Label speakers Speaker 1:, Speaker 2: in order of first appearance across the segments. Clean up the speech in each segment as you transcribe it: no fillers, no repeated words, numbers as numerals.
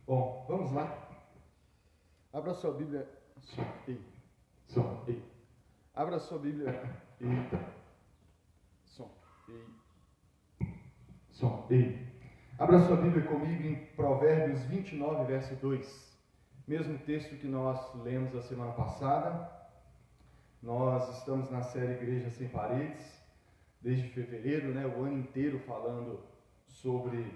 Speaker 1: Bom, vamos lá. Abra sua Bíblia. Abra sua Bíblia. Abra sua Bíblia comigo em Provérbios 29, verso 2. Mesmo texto que nós lemos a semana passada. Nós estamos na série Igreja Sem Paredes, desde fevereiro, o ano inteiro falando sobre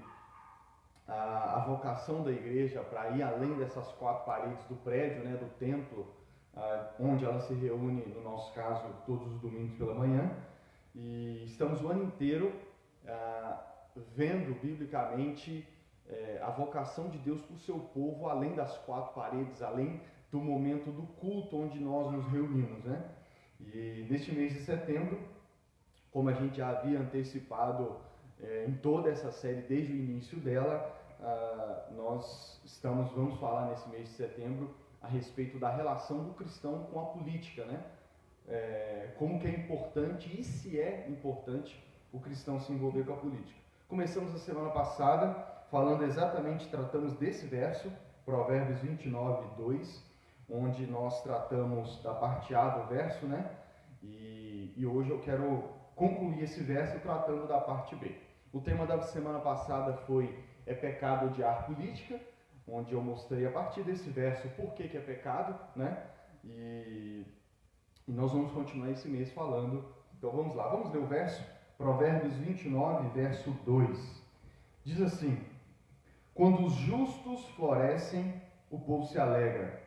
Speaker 1: a vocação da igreja para ir além dessas quatro paredes do prédio, do templo, onde ela se reúne, no nosso caso, todos os domingos pela manhã. E estamos o ano inteiro vendo biblicamente a vocação de Deus para o seu povo, além das quatro paredes, além do momento do culto onde nós nos reunimos, E neste mês de setembro, como a gente já havia antecipado em toda essa série desde o início dela, nós vamos falar nesse mês de setembro a respeito da relação do cristão com a política, como que é importante e se é importante o cristão se envolver com a política. Começamos a semana passada falando tratamos desse verso, Provérbios 29, 2, onde nós tratamos da parte A do verso, E hoje eu quero concluir esse verso tratando da parte B. O tema da semana passada foi pecado odiar política, onde eu mostrei a partir desse verso por que é pecado, E nós vamos continuar esse mês falando. Então vamos lá, vamos ler o verso, Provérbios 29, verso 2. Diz assim: quando os justos florescem, o povo se alegra.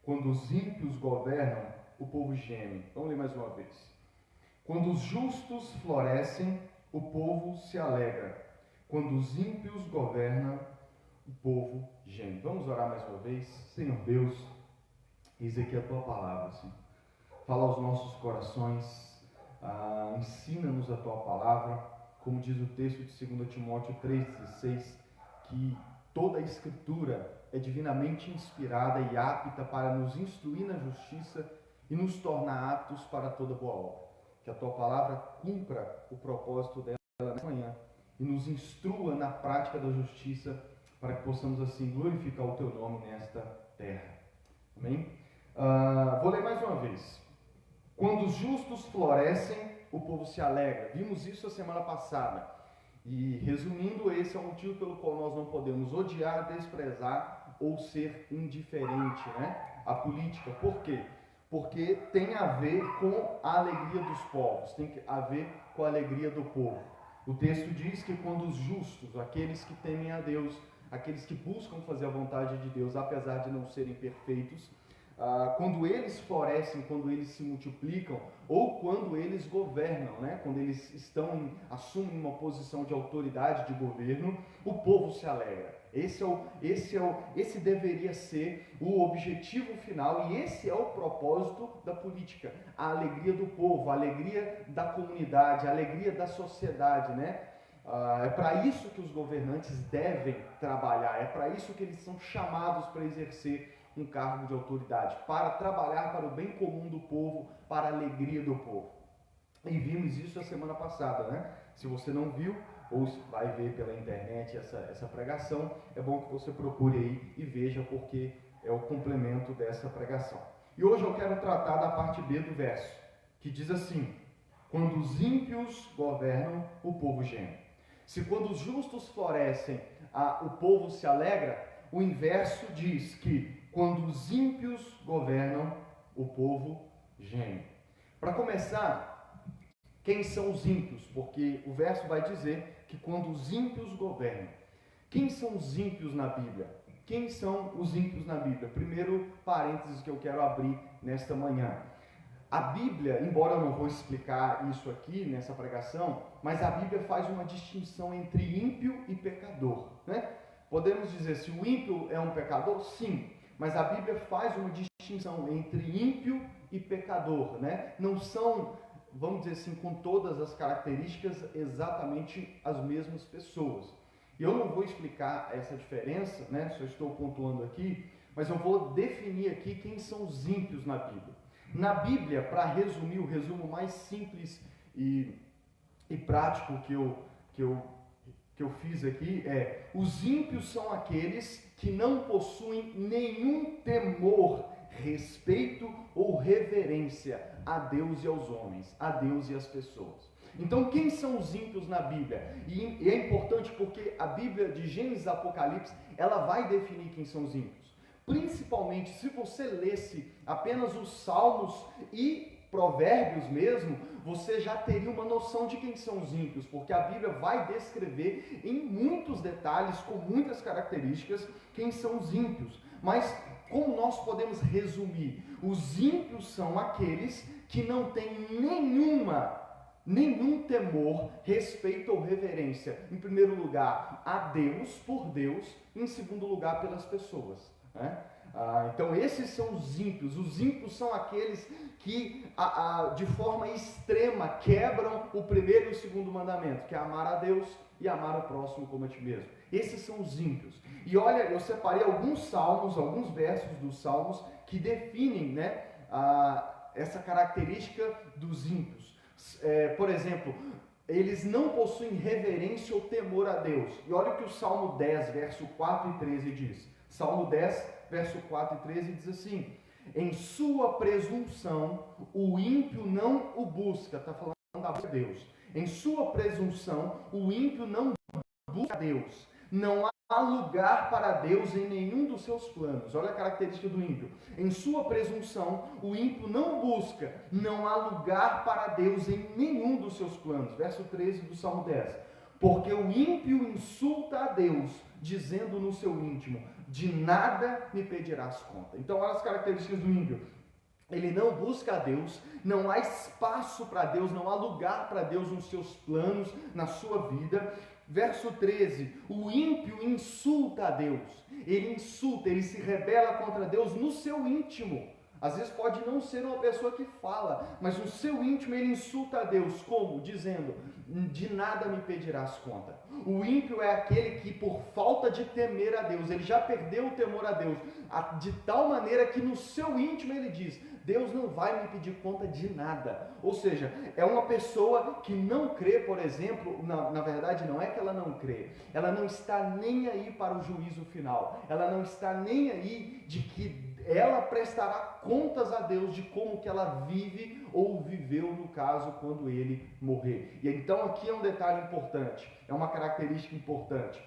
Speaker 1: Quando os ímpios governam, o povo geme. Vamos ler mais uma vez. Quando os justos florescem, o povo se alegra. Quando os ímpios governam, o povo geme. Vamos orar mais uma vez. Senhor Deus, eis aqui a Tua palavra, Senhor. Fala aos nossos corações, ensina-nos a Tua palavra, como diz o texto de 2 Timóteo 3,16, que toda a Escritura é divinamente inspirada e apta para nos instruir na justiça e nos tornar aptos para toda boa obra. Que a Tua palavra cumpra o propósito dela nesta manhã e nos instrua na prática da justiça, para que possamos assim glorificar o Teu nome nesta terra. Amém? Vou ler mais uma vez. Quando os justos florescem, o povo se alegra. Vimos isso a semana passada. E resumindo, esse é o motivo pelo qual nós não podemos odiar, desprezar ou ser indiferente, à política. Por quê? Porque tem a ver com a alegria dos povos, tem a ver com a alegria do povo. O texto diz que quando os justos, aqueles que temem a Deus, aqueles que buscam fazer a vontade de Deus, apesar de não serem perfeitos, quando eles florescem, quando eles se multiplicam, ou quando eles governam, quando eles assumem uma posição de autoridade de governo, o povo se alegra. Esse deveria ser o objetivo final, e esse é o propósito da política: a alegria do povo, a alegria da comunidade, a alegria da sociedade, É para isso que os governantes devem trabalhar, é para isso que eles são chamados para exercer um cargo de autoridade, para trabalhar para o bem comum do povo, para a alegria do povo. E vimos isso a semana passada, Se você não viu, ou vai ver pela internet essa pregação, é bom que você procure aí e veja, porque é o complemento dessa pregação. E hoje eu quero tratar da parte B do verso, que diz assim: quando os ímpios governam, o povo geme. Se quando os justos florescem, o povo se alegra, o inverso diz que quando os ímpios governam, o povo geme. Para começar, quem são os ímpios? Porque o verso vai dizer que quando os ímpios governam. Quem são os ímpios na Bíblia? Quem são os ímpios na Bíblia? Primeiro parênteses que eu quero abrir nesta manhã. A Bíblia, embora eu não vou explicar isso aqui nessa pregação, mas a Bíblia faz uma distinção entre ímpio e pecador, Podemos dizer se o ímpio é um pecador? Sim. Mas a Bíblia faz uma distinção entre ímpio e pecador, Não são, vamos dizer assim, com todas as características, exatamente as mesmas pessoas. E eu não vou explicar essa diferença, só estou pontuando aqui, mas eu vou definir aqui quem são os ímpios na Bíblia. Na Bíblia, para resumir, o resumo mais simples e prático que eu que eu fiz aqui é: os ímpios são aqueles que não possuem nenhum temor, respeito ou reverência a Deus e aos homens, a Deus e às pessoas. Então, quem são os ímpios na Bíblia? E é importante porque a Bíblia de Gênesis e Apocalipse, ela vai definir quem são os ímpios. Principalmente, se você lesse apenas os Salmos e Provérbios mesmo, você já teria uma noção de quem são os ímpios, porque a Bíblia vai descrever em muitos detalhes, com muitas características, quem são os ímpios. Mas, como nós podemos resumir? Os ímpios são aqueles que não têm nenhum temor, respeito ou reverência, em primeiro lugar, a Deus, por Deus, e em segundo lugar, pelas pessoas, né? Então esses são os ímpios. Os ímpios são aqueles que de forma extrema quebram o primeiro e o segundo mandamento, que é amar a Deus e amar o próximo como a ti mesmo. Esses são os ímpios. E olha, eu separei alguns versos dos salmos que definem, né, essa característica dos ímpios. Por exemplo, eles não possuem reverência ou temor a Deus. E olha o que o Salmo 10, verso 4 e 13 diz. Salmo 10, verso 4 e 13 diz assim: em sua presunção o ímpio não o busca. Está falando da Deus. Em sua presunção o ímpio não busca Deus. Não há lugar para Deus em nenhum dos seus planos. Olha a característica do ímpio. Em sua presunção, o ímpio não busca. Não há lugar para Deus em nenhum dos seus planos. Verso 13 do Salmo 10. Porque o ímpio insulta a Deus, dizendo no seu íntimo: de nada me pedirás conta. Então, olha as características do ímpio. Ele não busca a Deus, não há espaço para Deus, não há lugar para Deus nos seus planos, na sua vida. Verso 13, o ímpio insulta a Deus, ele insulta, ele se rebela contra Deus no seu íntimo. Às vezes pode não ser uma pessoa que fala, mas no seu íntimo ele insulta a Deus, como? Dizendo: de nada me pedirás conta. O ímpio é aquele que, por falta de temer a Deus, ele já perdeu o temor a Deus, de tal maneira que no seu íntimo ele diz: Deus não vai me pedir conta de nada. Ou seja, é uma pessoa que não crê, por exemplo, na verdade não é que ela não crê, ela não está nem aí para o juízo final, ela não está nem aí de que ela prestará contas a Deus de como que ela vive ou viveu, no caso, quando ele morrer. E então aqui é um detalhe importante, é uma característica importante.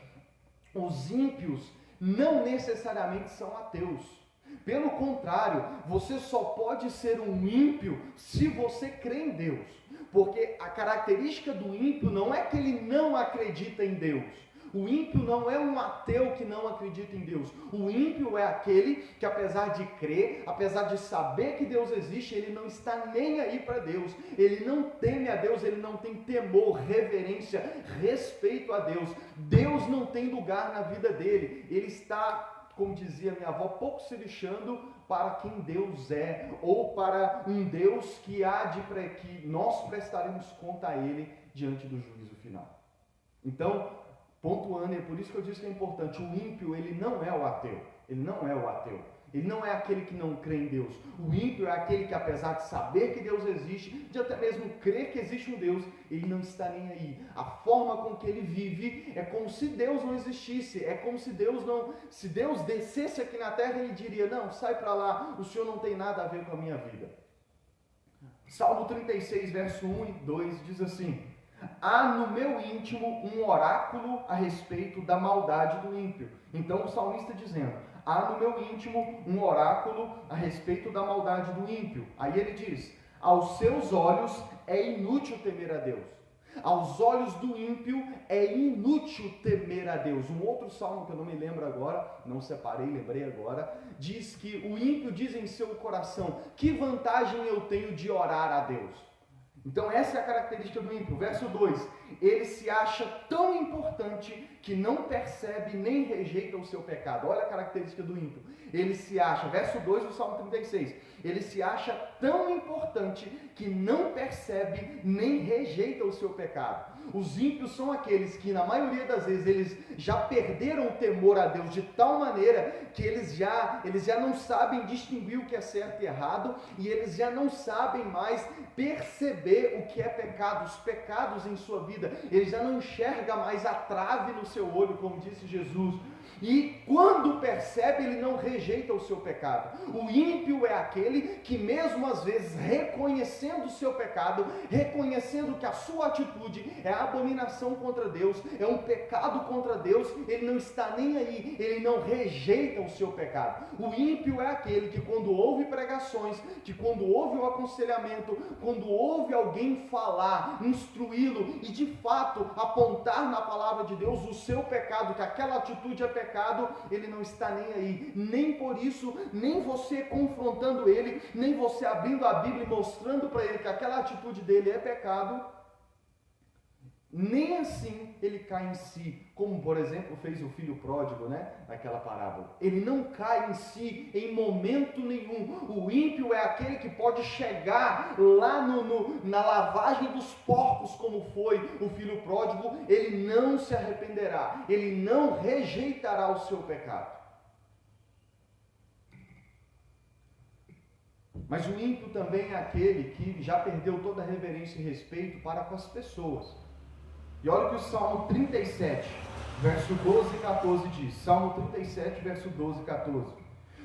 Speaker 1: Os ímpios não necessariamente são ateus. Pelo contrário, você só pode ser um ímpio se você crê em Deus. Porque a característica do ímpio não é que ele não acredita em Deus. O ímpio não é um ateu que não acredita em Deus. O ímpio é aquele que, apesar de crer, apesar de saber que Deus existe, ele não está nem aí para Deus. Ele não teme a Deus, ele não tem temor, reverência, respeito a Deus. Deus não tem lugar na vida dele. Ele está, como dizia minha avó, pouco se lixando para quem Deus é, ou para um Deus que que nós prestaremos conta a ele diante do juízo final. Então, pontuando, é por isso que eu disse que é importante, o ímpio, ele não é o ateu, ele não é o ateu, ele não é aquele que não crê em Deus. O ímpio é aquele que, apesar de saber que Deus existe, de até mesmo crer que existe um Deus, ele não está nem aí. A forma com que ele vive é como se Deus não existisse, é como se Deus descesse aqui na terra, ele diria: não, sai para lá, o Senhor não tem nada a ver com a minha vida. Salmo 36, verso 1 e 2 diz assim: há no meu íntimo um oráculo a respeito da maldade do ímpio. Então o salmista dizendo: há no meu íntimo um oráculo a respeito da maldade do ímpio. Aí ele diz: aos seus olhos é inútil temer a Deus. Aos olhos do ímpio é inútil temer a Deus. Um outro salmo que eu não me lembro agora, não separei, lembrei agora, diz que o ímpio diz em seu coração: que vantagem eu tenho de orar a Deus? Então essa é a característica do ímpio. Verso 2, ele se acha tão importante que não percebe nem rejeita o seu pecado. Olha a característica do ímpio. Ele se acha, verso 2 do Salmo 36, ele se acha tão importante que não percebe nem rejeita o seu pecado. Os ímpios são aqueles que, na maioria das vezes, eles já perderam o temor a Deus de tal maneira que eles já não sabem distinguir o que é certo e errado, e eles já não sabem mais perceber o que é pecado, os pecados em sua vida. Eles já não enxergam mais a trave no seu olho, como disse Jesus. E quando percebe, ele não rejeita o seu pecado. O ímpio é aquele que, mesmo às vezes reconhecendo o seu pecado, reconhecendo que a sua atitude é abominação contra Deus, é um pecado contra Deus, ele não está nem aí, ele não rejeita o seu pecado. O ímpio é aquele que, quando ouve pregações, que quando ouve o aconselhamento, quando ouve alguém falar, instruí-lo e de fato apontar na palavra de Deus o seu pecado, que aquela atitude é pecado, ele não está nem aí. Nem por isso, nem você confrontando ele, nem você abrindo a Bíblia e mostrando para ele que aquela atitude dele é pecado, nem assim ele cai em si, como por exemplo fez o filho pródigo, naquela parábola. Ele não cai em si em momento nenhum. O ímpio é aquele que pode chegar lá na lavagem dos porcos, como foi o filho pródigo. Ele não se arrependerá, ele não rejeitará o seu pecado. Mas o ímpio também é aquele que já perdeu toda a reverência e respeito para com as pessoas. E olha o que o Salmo 37, verso 12 e 14 diz. Salmo 37, verso 12 e 14.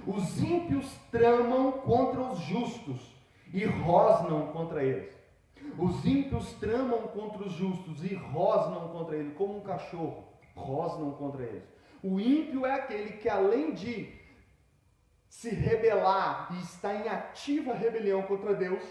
Speaker 1: Os ímpios tramam contra os justos e rosnam contra eles. Os ímpios tramam contra os justos e rosnam contra eles, como um cachorro, rosnam contra eles. O ímpio é aquele que, além de se rebelar e estar em ativa rebelião contra Deus,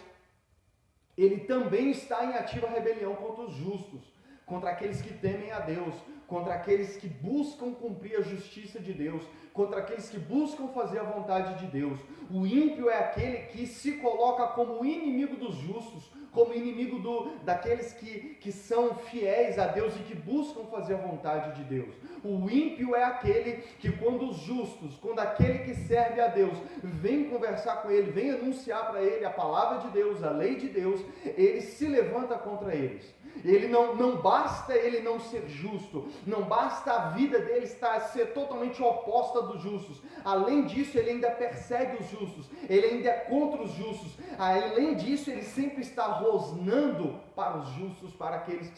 Speaker 1: ele também está em ativa rebelião contra os justos, contra aqueles que temem a Deus, contra aqueles que buscam cumprir a justiça de Deus, contra aqueles que buscam fazer a vontade de Deus. O ímpio é aquele que se coloca como inimigo dos justos, como inimigo daqueles que são fiéis a Deus e que buscam fazer a vontade de Deus. O ímpio é aquele que, quando os justos, quando aquele que serve a Deus vem conversar com ele, vem anunciar para ele a palavra de Deus, a lei de Deus, ele se levanta contra eles. Ele não basta ele não ser justo, não basta a vida dele ser totalmente oposta dos justos. Além disso, ele ainda persegue os justos, ele ainda é contra os justos. Além disso, ele sempre está rosnando para os justos, para aqueles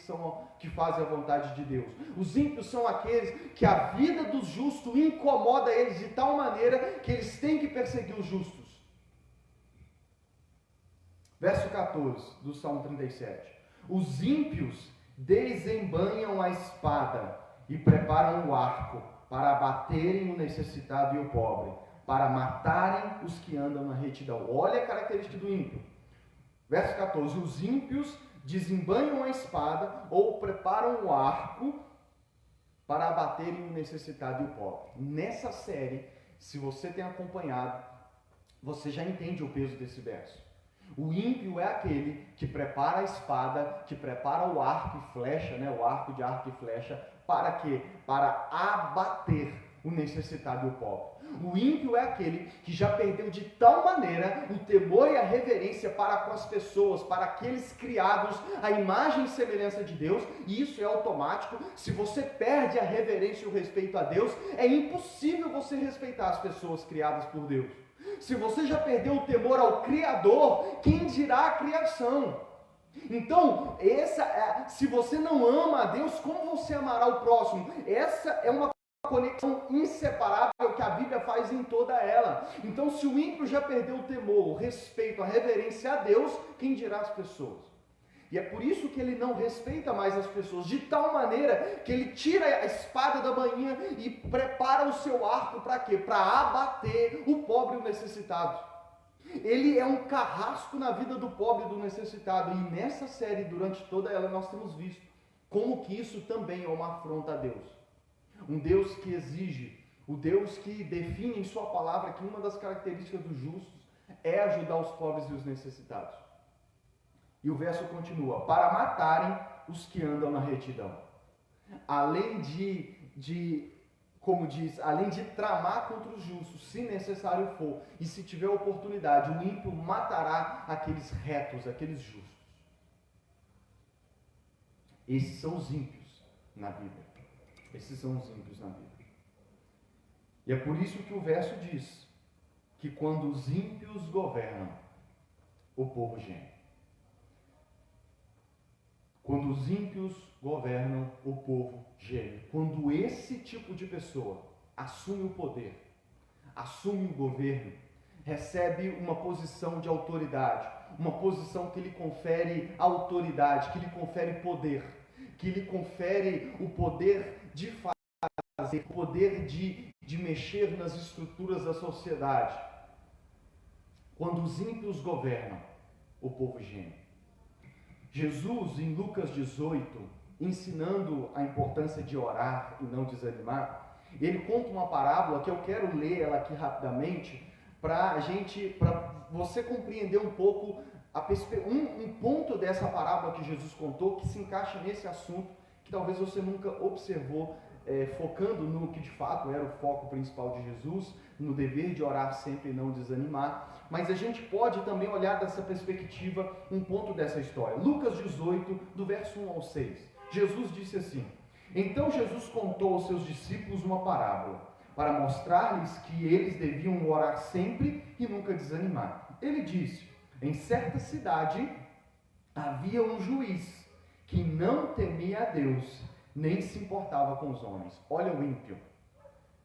Speaker 1: que fazem a vontade de Deus. Os ímpios são aqueles que a vida dos justos incomoda eles de tal maneira que eles têm que perseguir os justos. Verso 14 do Salmo 37. Os ímpios desembanham a espada e preparam o arco para abaterem o necessitado e o pobre, para matarem os que andam na retidão. Olha a característica do ímpio. Verso 14. Os ímpios desembanham a espada ou preparam o arco para abaterem o necessitado e o pobre. Nessa série, se você tem acompanhado, você já entende o peso desse verso. O ímpio é aquele que prepara a espada, que prepara o arco e flecha, o arco de arco e flecha, para quê? Para abater o necessitado e o pobre. O ímpio é aquele que já perdeu de tal maneira o temor e a reverência para com as pessoas, para aqueles criados à imagem e semelhança de Deus, e isso é automático. Se você perde a reverência e o respeito a Deus, é impossível você respeitar as pessoas criadas por Deus. Se você já perdeu o temor ao Criador, quem dirá a criação? Então, se você não ama a Deus, como você amará o próximo? Essa é uma conexão inseparável que a Bíblia faz em toda ela. Então, se o ímpio já perdeu o temor, o respeito, a reverência a Deus, quem dirá as pessoas? E é por isso que ele não respeita mais as pessoas, de tal maneira que ele tira a espada da bainha e prepara o seu arco para quê? Para abater o pobre e o necessitado. Ele é um carrasco na vida do pobre e do necessitado. E nessa série, durante toda ela, nós temos visto como que isso também é uma afronta a Deus. Um Deus que exige, o Deus que define em sua palavra que uma das características dos justos é ajudar os pobres e os necessitados. E o verso continua, para matarem os que andam na retidão. Além como diz, além de tramar contra os justos, se necessário for, e se tiver oportunidade, o ímpio matará aqueles retos, aqueles justos. Esses são os ímpios na Bíblia. Esses são os ímpios na Bíblia. E é por isso que o verso diz que quando os ímpios governam, o povo geme. Quando os ímpios governam, o povo geme. Quando esse tipo de pessoa assume o poder, assume o governo, recebe uma posição de autoridade, uma posição que lhe confere autoridade, que lhe confere poder, que lhe confere o poder de fazer, o poder de mexer nas estruturas da sociedade. Quando os ímpios governam, o povo geme. Jesus, em Lucas 18, ensinando a importância de orar e não desanimar, ele conta uma parábola que eu quero ler ela aqui rapidamente, para você compreender um pouco um ponto dessa parábola que Jesus contou, que se encaixa nesse assunto, que talvez você nunca observou, focando no que de fato era o foco principal de Jesus, no dever de orar sempre e não desanimar. Mas a gente pode também olhar dessa perspectiva um ponto dessa história. Lucas 18, do verso 1 ao 6. Jesus disse assim: Então Jesus contou aos seus discípulos uma parábola, para mostrar-lhes que eles deviam orar sempre e nunca desanimar. Ele disse: Em certa cidade havia um juiz que não temia a Deus, nem se importava com os homens. Olha o ímpio.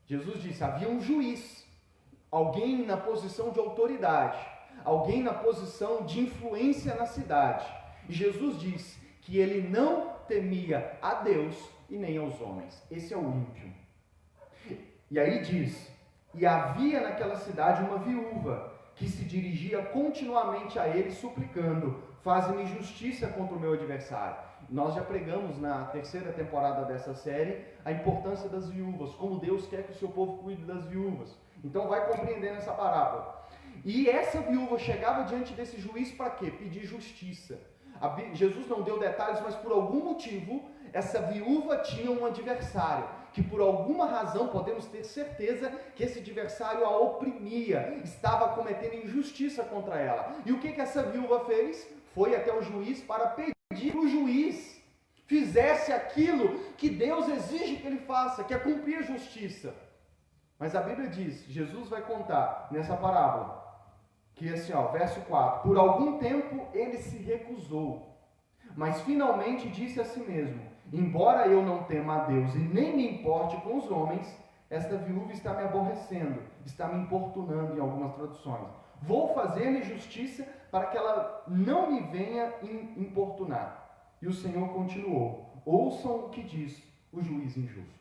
Speaker 1: Jesus disse: havia um juiz, alguém na posição de autoridade, alguém na posição de influência na cidade. E Jesus diz que ele não temia a Deus e nem aos homens. Esse é o ímpio. E aí diz: e havia naquela cidade uma viúva que se dirigia continuamente a ele suplicando: faze-me justiça contra o meu adversário. Nós já pregamos na terceira temporada dessa série a importância das viúvas, como Deus quer que o seu povo cuide das viúvas. Então vai compreendendo essa parábola. E essa viúva chegava diante desse juiz para quê? Pedir justiça. Jesus não deu detalhes, mas por algum motivo essa viúva tinha um adversário, que por alguma razão podemos ter certeza que esse adversário a oprimia, estava cometendo injustiça contra ela. E o que essa viúva fez? Foi até o juiz para pedir que o juiz fizesse aquilo que Deus exige que ele faça, que é cumprir a justiça. Mas a Bíblia diz, Jesus vai contar nessa parábola, que assim, verso 4, por algum tempo ele se recusou, mas finalmente disse a si mesmo: embora eu não tema a Deus e nem me importe com os homens, esta viúva está me aborrecendo, está me importunando em algumas traduções. Vou fazer-lhe justiça para que ela não me venha importunar. E o Senhor continuou: ouçam o que diz o juiz injusto.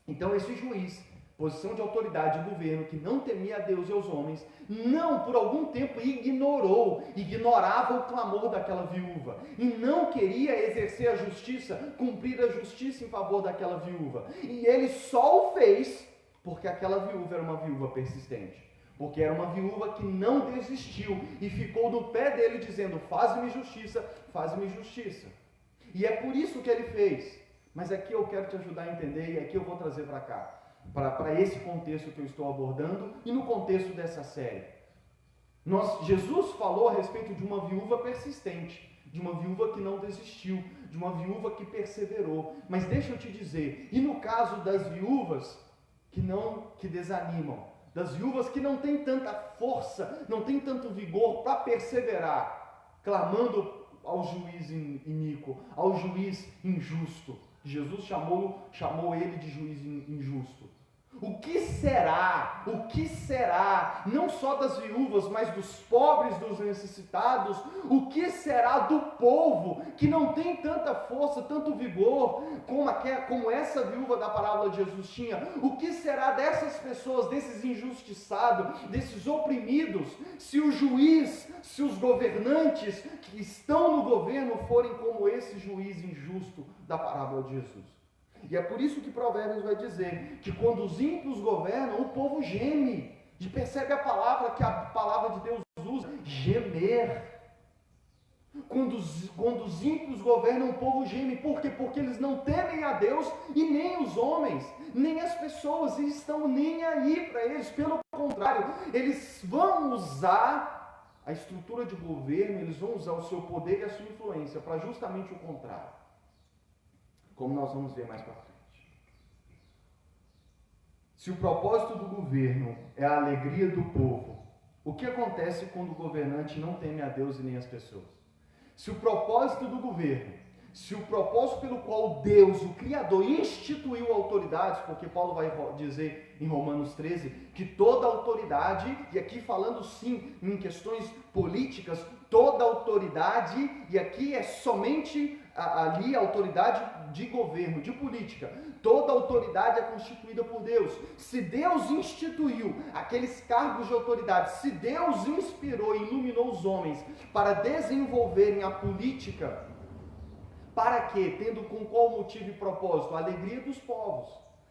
Speaker 1: Então esse juiz, posição de autoridade e governo, que não temia a Deus e aos homens, não, por algum tempo ignorava o clamor daquela viúva, e não queria exercer a justiça, cumprir a justiça em favor daquela viúva. E ele só o fez porque aquela viúva era uma viúva persistente, porque era uma viúva que não desistiu e ficou no pé dele dizendo: faze-me justiça, faze-me justiça. E é por isso que ele fez. Mas aqui eu quero te ajudar a entender, e aqui eu vou trazer para cá, para esse contexto que eu estou abordando e no contexto dessa série. Jesus falou a respeito de uma viúva persistente, de uma viúva que não desistiu, de uma viúva que perseverou. Mas deixa eu te dizer, e no caso das viúvas que desanimam, das viúvas que não têm tanta força, não têm tanto vigor para perseverar, clamando ao juiz iníquo, ao juiz injusto. Jesus chamou ele de juiz injusto. O que será, não só das viúvas, mas dos pobres, dos necessitados? O que será do povo que não tem tanta força, tanto vigor, como essa viúva da parábola de Jesus tinha? O que será dessas pessoas, desses injustiçados, desses oprimidos, se o juiz, se os governantes que estão no governo forem como esse juiz injusto da parábola de Jesus? E é por isso que Provérbios vai dizer que quando os ímpios governam, o povo geme. E percebe a palavra que a palavra de Deus usa: gemer. Quando os ímpios governam, o povo geme. Por quê? Porque eles não temem a Deus e nem os homens, nem as pessoas, e estão nem aí para eles. Pelo contrário, eles vão usar a estrutura de governo, eles vão usar o seu poder e a sua influência para justamente o contrário. como nós vamos ver mais para frente. Se o propósito do governo é a alegria do povo, o que acontece quando o governante não teme a Deus e nem as pessoas? Se o propósito do governo, se o propósito pelo qual Deus, o Criador, instituiu autoridades, porque Paulo vai dizer em Romanos 13 que toda autoridade, e aqui falando sim em questões políticas, toda autoridade, e aqui é somente ali a autoridade de governo, de política, toda autoridade é constituída por Deus. Se Deus instituiu aqueles cargos de autoridade, se Deus inspirou e iluminou os homens para desenvolverem a política, para quê? Tendo com qual motivo e propósito? A alegria dos povos,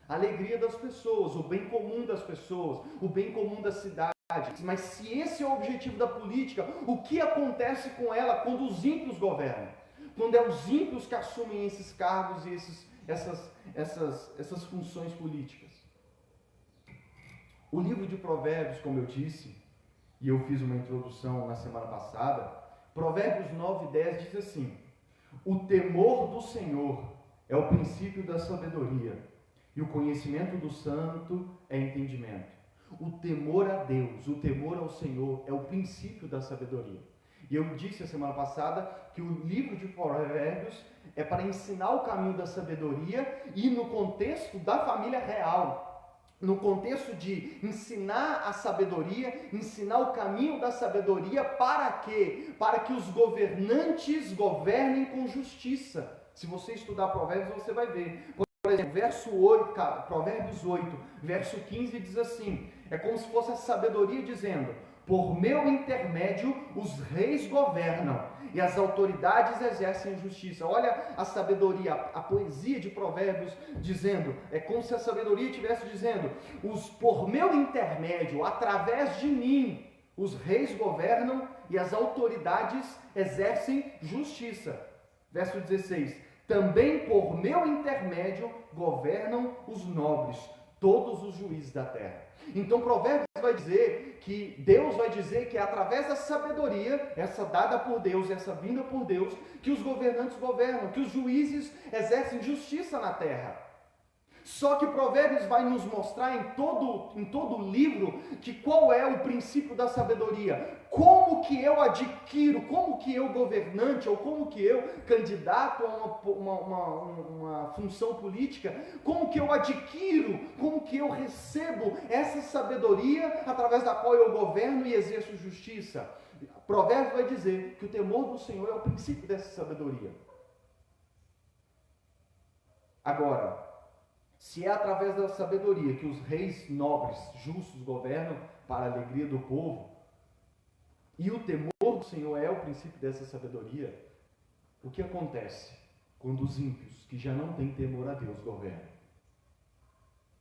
Speaker 1: a alegria das pessoas, o bem comum das pessoas, o bem comum da cidade. Mas se esse é o objetivo da política, o que acontece com ela quando os ímpios governam? Quando é os ímpios que assumem esses cargos e essas funções políticas? O livro de Provérbios, como eu disse, e eu fiz uma introdução na semana passada, Provérbios 9 e 10 diz assim: o temor do Senhor é o princípio da sabedoria, e o conhecimento do santo é entendimento. O temor a Deus, o temor ao Senhor é o princípio da sabedoria. E eu disse a semana passada que o livro de Provérbios é para ensinar o caminho da sabedoria e no contexto da família real. No contexto de ensinar a sabedoria, ensinar o caminho da sabedoria, para quê? Para que os governantes governem com justiça. Se você estudar Provérbios, você vai ver. Por exemplo, Provérbios 8, verso 15 diz assim, é como se fosse a sabedoria dizendo: por meu intermédio os reis governam e as autoridades exercem justiça. Olha a sabedoria, a poesia de Provérbios dizendo, é como se a sabedoria estivesse dizendo: por meu intermédio, através de mim, os reis governam e as autoridades exercem justiça. Verso 16, também por meu intermédio governam os nobres, todos os juízes da terra. Então Provérbios vai dizer que Deus vai dizer que é através da sabedoria, essa dada por Deus, essa vinda por Deus, que os governantes governam, que os juízes exercem justiça na terra. Só que Provérbios vai nos mostrar em todo o livro que qual é o princípio da sabedoria. Como que eu adquiro, como que eu governante, ou como que eu candidato a uma função política, como que eu adquiro, como que eu recebo essa sabedoria através da qual eu governo e exerço justiça. Provérbios vai dizer que o temor do Senhor é o princípio dessa sabedoria. Agora, se é através da sabedoria que os reis nobres, justos governam para a alegria do povo, e o temor do Senhor é o princípio dessa sabedoria, o que acontece quando os ímpios, que já não têm temor a Deus, governam?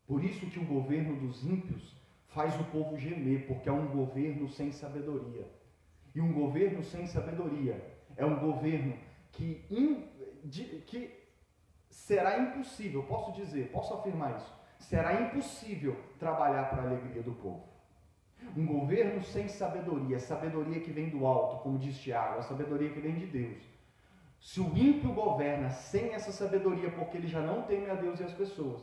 Speaker 1: Por isso que o governo dos ímpios faz o povo gemer, porque é um governo sem sabedoria. E um governo sem sabedoria é um governo que será impossível, posso afirmar isso, será impossível trabalhar para a alegria do povo. Um governo sem sabedoria, sabedoria que vem do alto, como diz Tiago, a sabedoria que vem de Deus. Se o ímpio governa sem essa sabedoria, porque ele já não teme a Deus e as pessoas,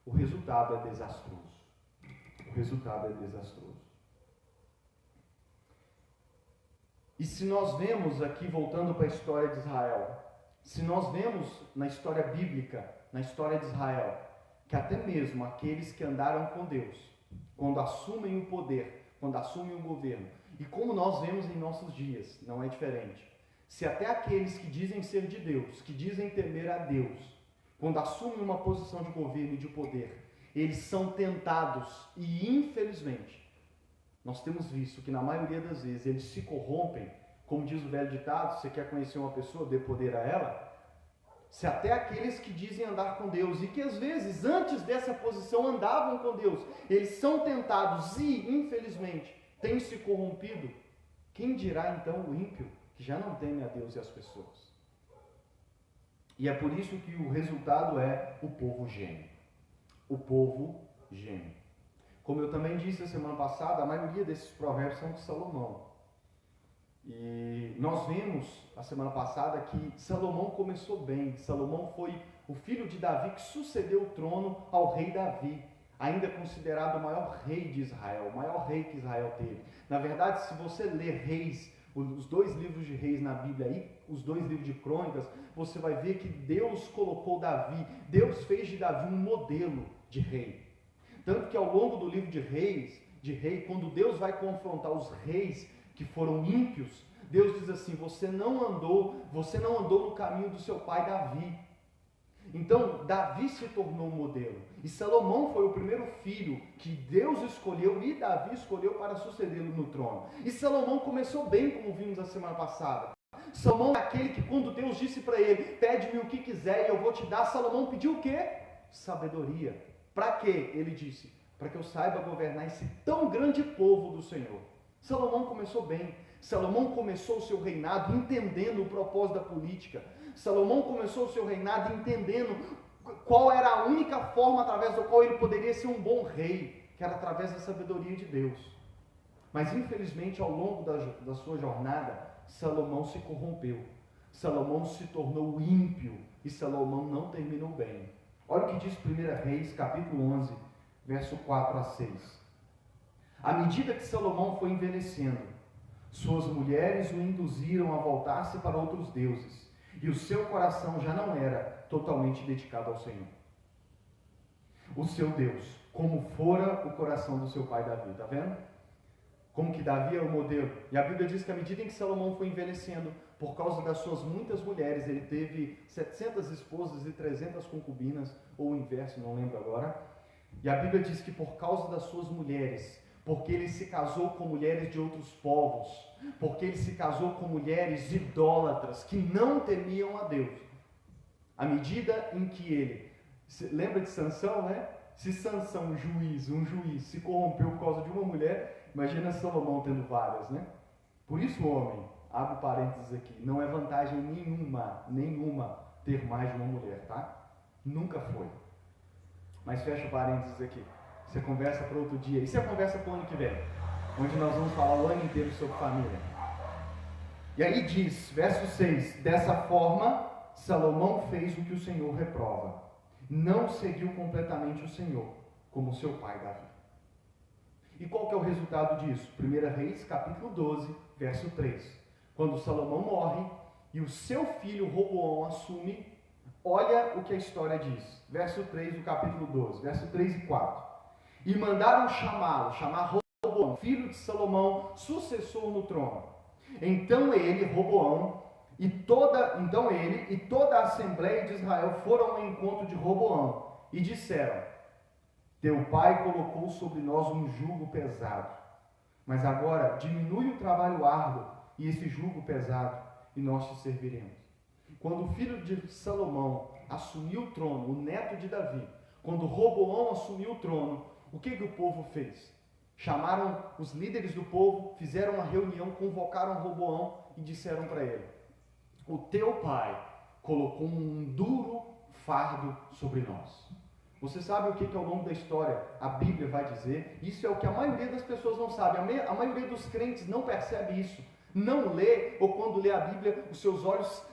Speaker 1: o resultado é desastroso. O resultado é desastroso. E se nós vemos aqui, voltando para a história de Israel, se nós vemos na história bíblica, na história de Israel, que até mesmo aqueles que andaram com Deus, quando assumem o poder, quando assumem o governo, e como nós vemos em nossos dias, não é diferente. Se até aqueles que dizem ser de Deus, que dizem temer a Deus, quando assumem uma posição de governo e de poder, eles são tentados e, infelizmente, nós temos visto que na maioria das vezes eles se corrompem. Como diz o velho ditado, você quer conhecer uma pessoa, dê poder a ela. Se até aqueles que dizem andar com Deus e que às vezes antes dessa posição andavam com Deus, eles são tentados e, infelizmente, têm se corrompido, quem dirá então o ímpio, que já não teme a Deus e as pessoas? E é por isso que o resultado é o povo geme. O povo geme. Como eu também disse a semana passada, a maioria desses provérbios são de Salomão. E nós vimos a semana passada que Salomão começou bem. Salomão foi o filho de Davi que sucedeu o trono ao rei Davi, ainda considerado o maior rei de Israel, o maior rei que Israel teve. Na verdade, se você ler Reis, os 2 livros de Reis na Bíblia e os 2 livros de Crônicas, você vai ver que Deus colocou Davi, Deus fez de Davi um modelo de rei. Tanto que ao longo do livro de Rei, quando Deus vai confrontar os reis que foram ímpios, Deus diz assim: você não andou no caminho do seu pai Davi. Então, Davi se tornou um modelo. E Salomão foi o primeiro filho que Deus escolheu e Davi escolheu para sucedê-lo no trono. E Salomão começou bem, como vimos a semana passada. Salomão é aquele que, quando Deus disse para ele: pede-me o que quiser e eu vou te dar, Salomão pediu o quê? Sabedoria. Para quê? Ele disse: para que eu saiba governar esse tão grande povo do Senhor. Salomão começou bem. Salomão começou o seu reinado entendendo o propósito da política. Salomão começou o seu reinado entendendo qual era a única forma através da qual ele poderia ser um bom rei, que era através da sabedoria de Deus. Mas infelizmente, ao longo da sua jornada, Salomão se corrompeu. Salomão se tornou ímpio e Salomão não terminou bem. Olha o que diz 1 Reis, capítulo 11, verso 4 a 6. À medida que Salomão foi envelhecendo, suas mulheres o induziram a voltar-se para outros deuses, e o seu coração já não era totalmente dedicado ao Senhor, o seu Deus, como fora o coração do seu pai Davi. Está vendo? Como que Davi é o modelo. E a Bíblia diz que à medida em que Salomão foi envelhecendo, por causa das suas muitas mulheres, ele teve 700 esposas e 300 concubinas, ou o inverso, não lembro agora. E a Bíblia diz que por causa das suas mulheres, porque ele se casou com mulheres de outros povos, porque ele se casou com mulheres idólatras que não temiam a Deus. À medida em que ele, lembra de Sansão, né? Se Sansão, um juiz, se corrompeu por causa de uma mulher, imagina Salomão tendo várias, né? Por isso, homem, abre parênteses aqui, não é vantagem nenhuma ter mais de uma mulher, tá? Nunca foi. Mas fecha parênteses aqui. Você conversa para outro dia. E você conversa para o ano que vem, onde nós vamos falar o ano inteiro sobre família. E aí diz, verso 6, dessa forma, Salomão fez o que o Senhor reprova. Não seguiu completamente o Senhor, como seu pai Davi. E qual que é o resultado disso? 1 Reis, capítulo 12, verso 3. Quando Salomão morre e o seu filho Roboão assume, olha o que a história diz. Verso 3 do capítulo 12, verso 3 e 4. E mandaram chamar Roboão, filho de Salomão, sucessor no trono. Então ele, Roboão, e toda a Assembleia de Israel foram ao encontro de Roboão e disseram: teu pai colocou sobre nós um jugo pesado, mas agora diminui o trabalho árduo e esse jugo pesado, e nós te serviremos. Quando o filho de Salomão assumiu o trono, o neto de Davi, quando Roboão assumiu o trono, o que o povo fez? Chamaram os líderes do povo, fizeram uma reunião, convocaram Roboão e disseram para ele: o teu pai colocou um duro fardo sobre nós. Você sabe o que ao longo da história a Bíblia vai dizer? Isso é o que a maioria das pessoas não sabe. A maioria dos crentes não percebe isso. Não lê, ou quando lê a Bíblia, os seus olhos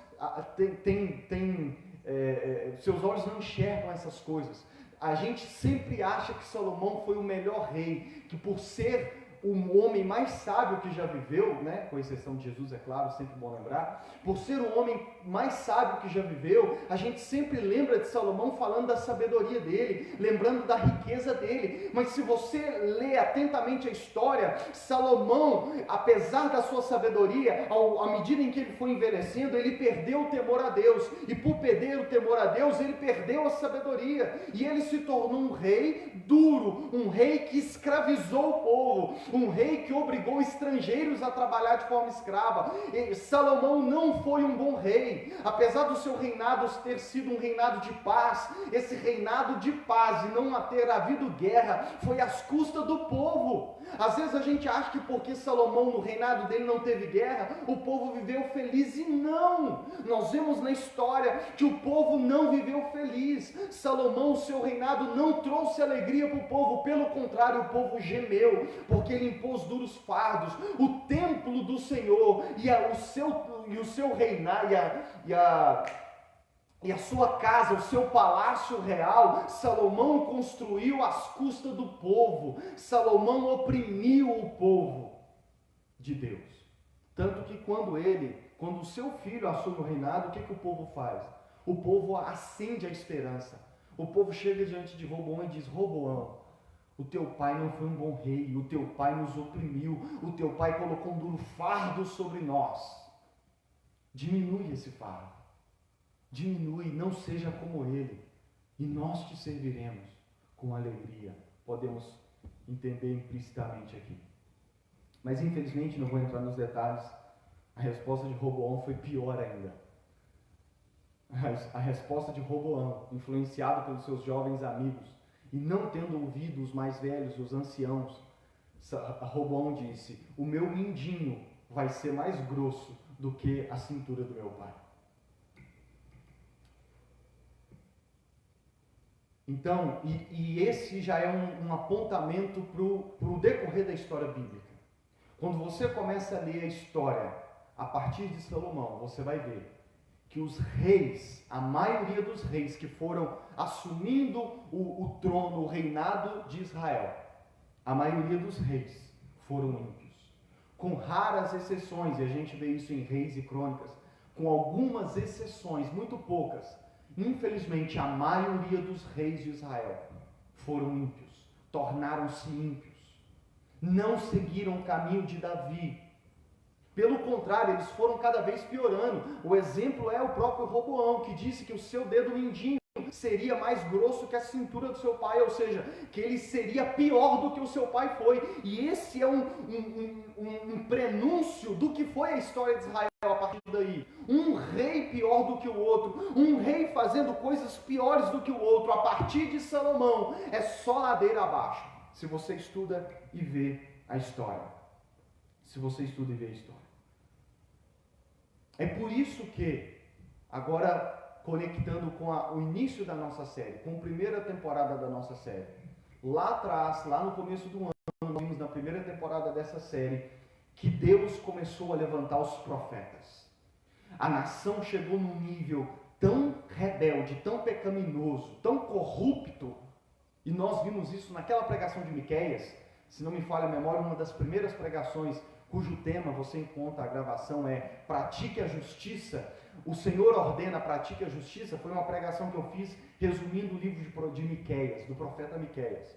Speaker 1: seus olhos não enxergam essas coisas. A gente sempre acha que Salomão foi o melhor rei, que por ser o homem mais sábio que já viveu, né? Com exceção de Jesus, é claro, sempre bom lembrar, por ser o homem mais sábio que já viveu, a gente sempre lembra de Salomão falando da sabedoria dele, lembrando da riqueza dele. Mas se você lê atentamente a história, Salomão, apesar da sua sabedoria, à medida em que ele foi envelhecendo, ele perdeu o temor a Deus, e por perder o temor a Deus, ele perdeu a sabedoria, e ele se tornou um rei duro, um rei que escravizou o povo, um rei que obrigou estrangeiros a trabalhar de forma escrava. E Salomão não foi um bom rei, apesar do seu reinado ter sido um reinado de paz. Esse reinado de paz e não ter havido guerra foi às custas do povo. Às vezes a gente acha que porque Salomão no reinado dele não teve guerra, o povo viveu feliz, e não. Nós vemos na história que o povo não viveu feliz. Salomão, o seu reinado não trouxe alegria para o povo, pelo contrário, o povo gemeu, porque ele impôs duros fardos. O templo do Senhor e o seu reinado e a sua casa, o seu palácio real, Salomão construiu às custas do povo. Salomão oprimiu o povo de Deus. Tanto que quando o seu filho assume o reinado, o que o povo faz? O povo acende a esperança. O povo chega diante de Roboão e diz: Roboão, o teu pai não foi um bom rei, o teu pai nos oprimiu, o teu pai colocou um duro fardo sobre nós. Diminui esse fardo. Diminui, não seja como ele, e nós te serviremos com alegria. Podemos entender implicitamente aqui. Mas infelizmente, não vou entrar nos detalhes, a resposta de Roboão foi pior ainda. A resposta de Roboão, influenciado pelos seus jovens amigos, e não tendo ouvido os mais velhos, os anciãos, Roboão disse: o meu mindinho vai ser mais grosso do que a cintura do meu pai. Então, e esse já é um apontamento para o decorrer da história bíblica. Quando você começa a ler a história a partir de Salomão, você vai ver que os reis, a maioria dos reis que foram assumindo o trono, o reinado de Israel, a maioria dos reis foram ímpios. Com raras exceções, e a gente vê isso em Reis e Crônicas, com algumas exceções, muito poucas, infelizmente a maioria dos reis de Israel foram ímpios, tornaram-se ímpios, não seguiram o caminho de Davi. Pelo contrário, eles foram cada vez piorando. O exemplo é o próprio Roboão, que disse que o seu dedo mindinho seria mais grosso que a cintura do seu pai, ou seja, que ele seria pior do que o seu pai foi. E esse é um prenúncio do que foi a história de Israel a partir daí. Um rei pior do que o outro, um rei fazendo coisas piores do que o outro. A partir de Salomão, é só ladeira abaixo, se você estuda e vê a história. Se você estuda e vê a história. É por isso que, agora conectando com o início da nossa série, com a primeira temporada da nossa série, lá atrás, lá no começo do ano, nós vimos na primeira temporada dessa série, que Deus começou a levantar os profetas. A nação chegou num nível tão rebelde, tão pecaminoso, tão corrupto, e nós vimos isso naquela pregação de Miqueias, se não me falha a memória, uma das primeiras pregações cujo tema você encontra a gravação é Pratique a Justiça. O Senhor ordena, pratique a justiça. Foi uma pregação que eu fiz resumindo o livro de Miqueias, do profeta Miqueias.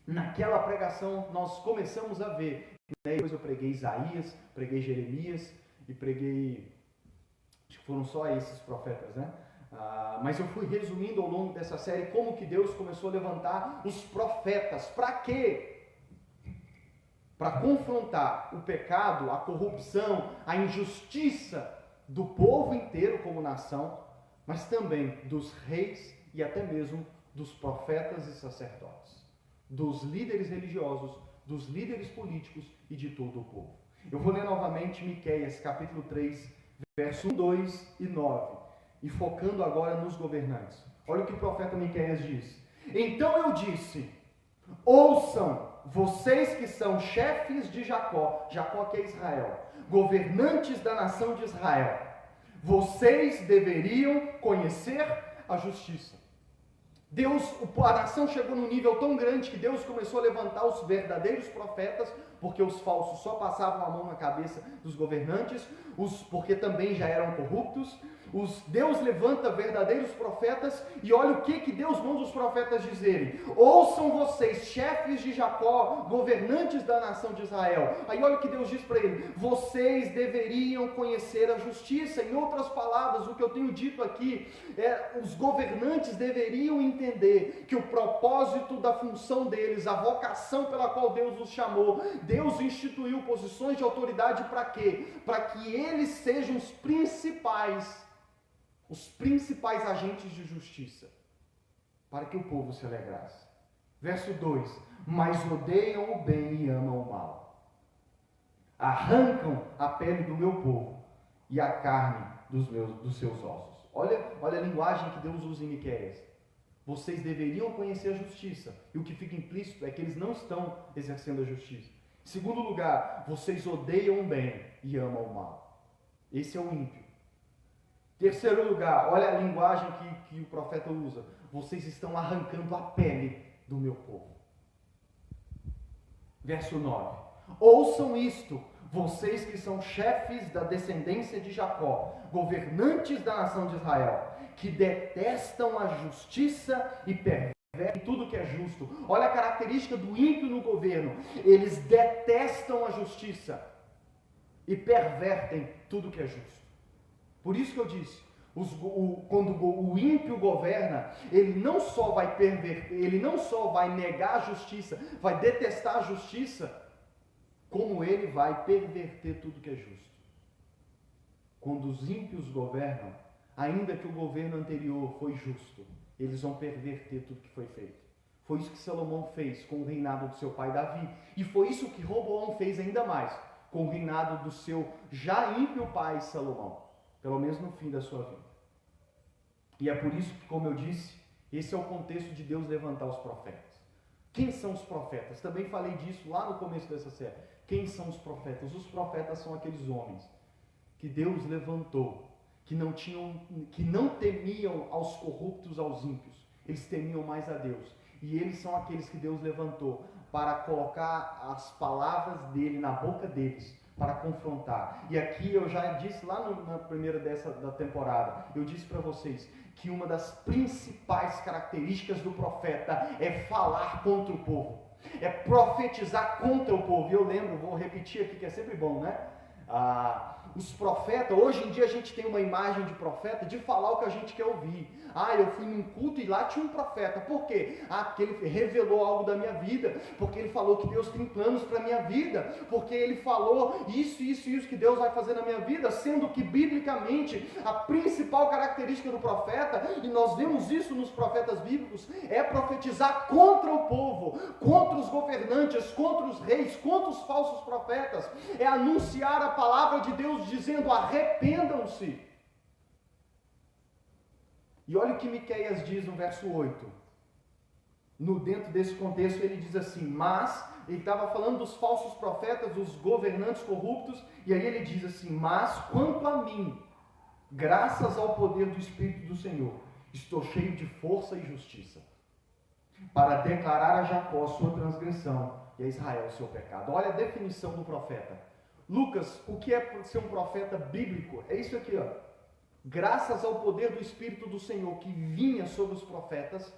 Speaker 1: Naquela pregação nós começamos a ver, depois eu preguei Isaías, preguei Jeremias e preguei, acho que foram só esses profetas, né? Mas eu fui resumindo ao longo dessa série como que Deus começou a levantar os profetas. Para quê? Para confrontar o pecado, a corrupção, a injustiça do povo inteiro como nação, mas também dos reis e até mesmo dos profetas e sacerdotes, dos líderes religiosos, dos líderes políticos e de todo o povo. Eu vou ler novamente Miqueias, capítulo 3, verso 1, 2 e 9, e focando agora nos governantes. Olha o que o profeta Miqueias diz. Então eu disse: ouçam, vocês que são chefes de Jacó, Jacó que é Israel, governantes da nação de Israel, vocês deveriam conhecer a justiça. A nação chegou num nível tão grande que Deus começou a levantar os verdadeiros profetas, porque os falsos só passavam a mão na cabeça dos governantes, porque também já eram corruptos. Deus levanta verdadeiros profetas e olha o que Deus manda os profetas dizerem. Ouçam vocês, chefes de Jacó, governantes da nação de Israel. Aí olha o que Deus diz para ele. Vocês deveriam conhecer a justiça. Em outras palavras, o que eu tenho dito aqui é os governantes deveriam entender que o propósito da função deles, a vocação pela qual Deus os chamou, Deus instituiu posições de autoridade para quê? Para que eles sejam os principais agentes de justiça, para que o povo se alegrasse. Verso 2: mas odeiam o bem e amam o mal, arrancam a pele do meu povo e a carne dos seus ossos. Olha a linguagem que Deus usa em Miqueias. Vocês deveriam conhecer a justiça, e o que fica implícito é que eles não estão exercendo a justiça. Em segundo lugar, vocês odeiam o bem e amam o mal. Esse é o ímpio. Terceiro lugar, olha a linguagem que o profeta usa. Vocês estão arrancando a pele do meu povo. Verso 9. Ouçam isto, vocês que são chefes da descendência de Jacó, governantes da nação de Israel, que detestam a justiça e pervertem tudo que é justo. Olha a característica do ímpio no governo. Eles detestam a justiça e pervertem tudo que é justo. Por isso que eu disse, quando o ímpio governa, ele não só vai perverter, ele não só vai negar a justiça, vai detestar a justiça, como ele vai perverter tudo que é justo. Quando os ímpios governam, ainda que o governo anterior foi justo, eles vão perverter tudo que foi feito. Foi isso que Salomão fez com o reinado do seu pai Davi, e foi isso que Roboão fez ainda mais com o reinado do seu já ímpio pai Salomão, pelo menos no fim da sua vida. E é por isso que, como eu disse, esse é o contexto de Deus levantar os profetas. Quem são os profetas? Também falei disso lá no começo dessa série. Quem são os profetas? Os profetas são aqueles homens que Deus levantou, que não temiam aos corruptos, aos ímpios. Eles temiam mais a Deus. E eles são aqueles que Deus levantou para colocar as palavras dele na boca deles, para confrontar. E aqui eu já disse lá na primeira da temporada, eu disse para vocês que uma das principais características do profeta é falar contra o povo, é profetizar contra o povo. E eu lembro, vou repetir aqui que é sempre bom, né? Os profetas, hoje em dia a gente tem uma imagem de profeta de falar o que a gente quer ouvir. Eu fui num culto e lá tinha um profeta. Por quê? Porque ele revelou algo da minha vida, porque ele falou que Deus tem planos para a minha vida, porque ele falou isso que Deus vai fazer na minha vida, sendo que biblicamente a principal característica do profeta, e nós vemos isso nos profetas bíblicos, é profetizar contra o povo, contra os governantes, contra os reis, contra os falsos profetas, é anunciar a palavra de Deus dizendo: arrependam-se. E olha o que Miqueias diz no verso 8. Dentro desse contexto ele diz assim, mas, ele estava falando dos falsos profetas, dos governantes corruptos, e aí ele diz assim: mas quanto a mim, graças ao poder do Espírito do Senhor, estou cheio de força e justiça, para declarar a Jacó a sua transgressão e a Israel o seu pecado. Olha a definição do profeta. Lucas, o que é ser um profeta bíblico? É isso aqui, ó. Graças ao poder do Espírito do Senhor que vinha sobre os profetas,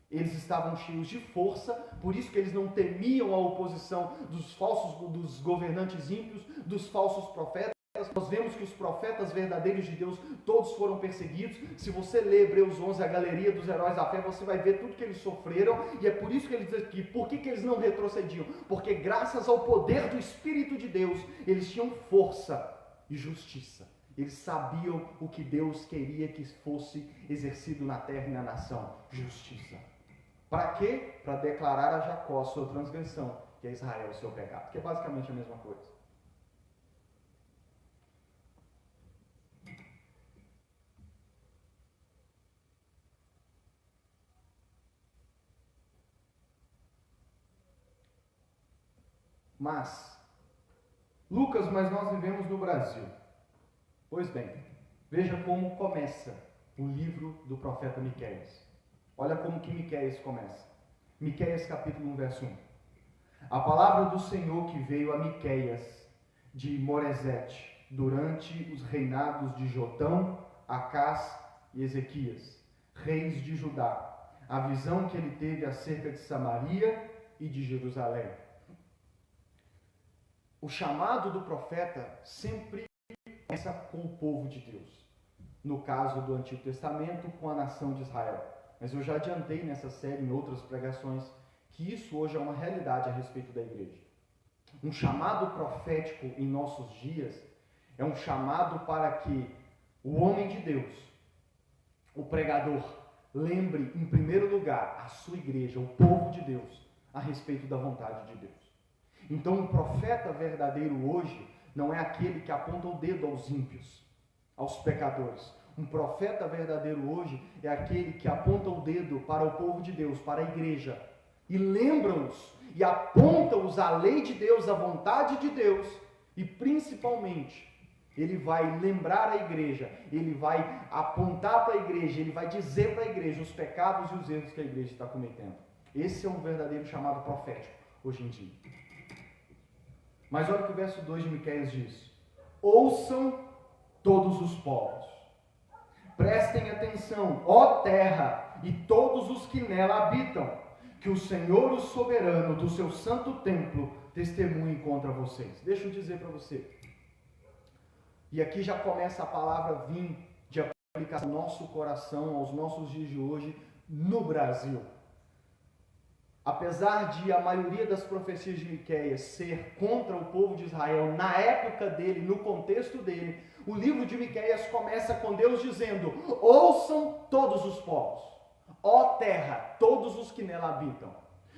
Speaker 1: eles estavam cheios de força, por isso que eles não temiam a oposição dos governantes ímpios, dos falsos profetas. Nós vemos que os profetas verdadeiros de Deus, todos foram perseguidos. Se você ler Hebreus 11, a galeria dos heróis da fé, você vai ver tudo que eles sofreram. E é por isso que ele diz aqui, por que eles não retrocediam? Porque graças ao poder do Espírito de Deus, eles tinham força e justiça. Eles sabiam o que Deus queria que fosse exercido na terra e na nação. Justiça. Para quê? Para declarar a Jacó a sua transgressão e a Israel o seu pecado. Que é basicamente a mesma coisa. Mas nós vivemos no Brasil. Pois bem, veja como começa o livro do profeta Miqueias. Olha como que Miqueias começa. Miqueias capítulo 1, verso 1. A palavra do Senhor que veio a Miqueias de Moresete, durante os reinados de Jotão, Acás e Ezequias, reis de Judá, a visão que ele teve acerca de Samaria e de Jerusalém. O chamado do profeta sempre começa com o povo de Deus. No caso do Antigo Testamento, com a nação de Israel. Mas eu já adiantei nessa série, em outras pregações, que isso hoje é uma realidade a respeito da igreja. Um chamado profético em nossos dias é um chamado para que o homem de Deus, o pregador, lembre em primeiro lugar a sua igreja, o povo de Deus, a respeito da vontade de Deus. Então, um profeta verdadeiro hoje não é aquele que aponta o dedo aos ímpios, aos pecadores. Um profeta verdadeiro hoje é aquele que aponta o dedo para o povo de Deus, para a igreja, e lembra-os e aponta-os à lei de Deus, à vontade de Deus, e principalmente ele vai lembrar a igreja, ele vai apontar para a igreja, ele vai dizer para a igreja os pecados e os erros que a igreja está cometendo. Esse é um verdadeiro chamado profético hoje em dia. Mas olha o que o verso 2 de Miqueias diz: ouçam todos os povos, prestem atenção, ó terra, e todos os que nela habitam, que o Senhor, o soberano do seu santo templo, testemunhe contra vocês. Deixa eu dizer para você, e aqui já começa a palavra vir de aplicar ao nosso coração, aos nossos dias de hoje, no Brasil. Apesar de a maioria das profecias de Miqueias ser contra o povo de Israel, na época dele, no contexto dele, o livro de Miqueias começa com Deus dizendo: ouçam todos os povos, ó terra, todos os que nela habitam.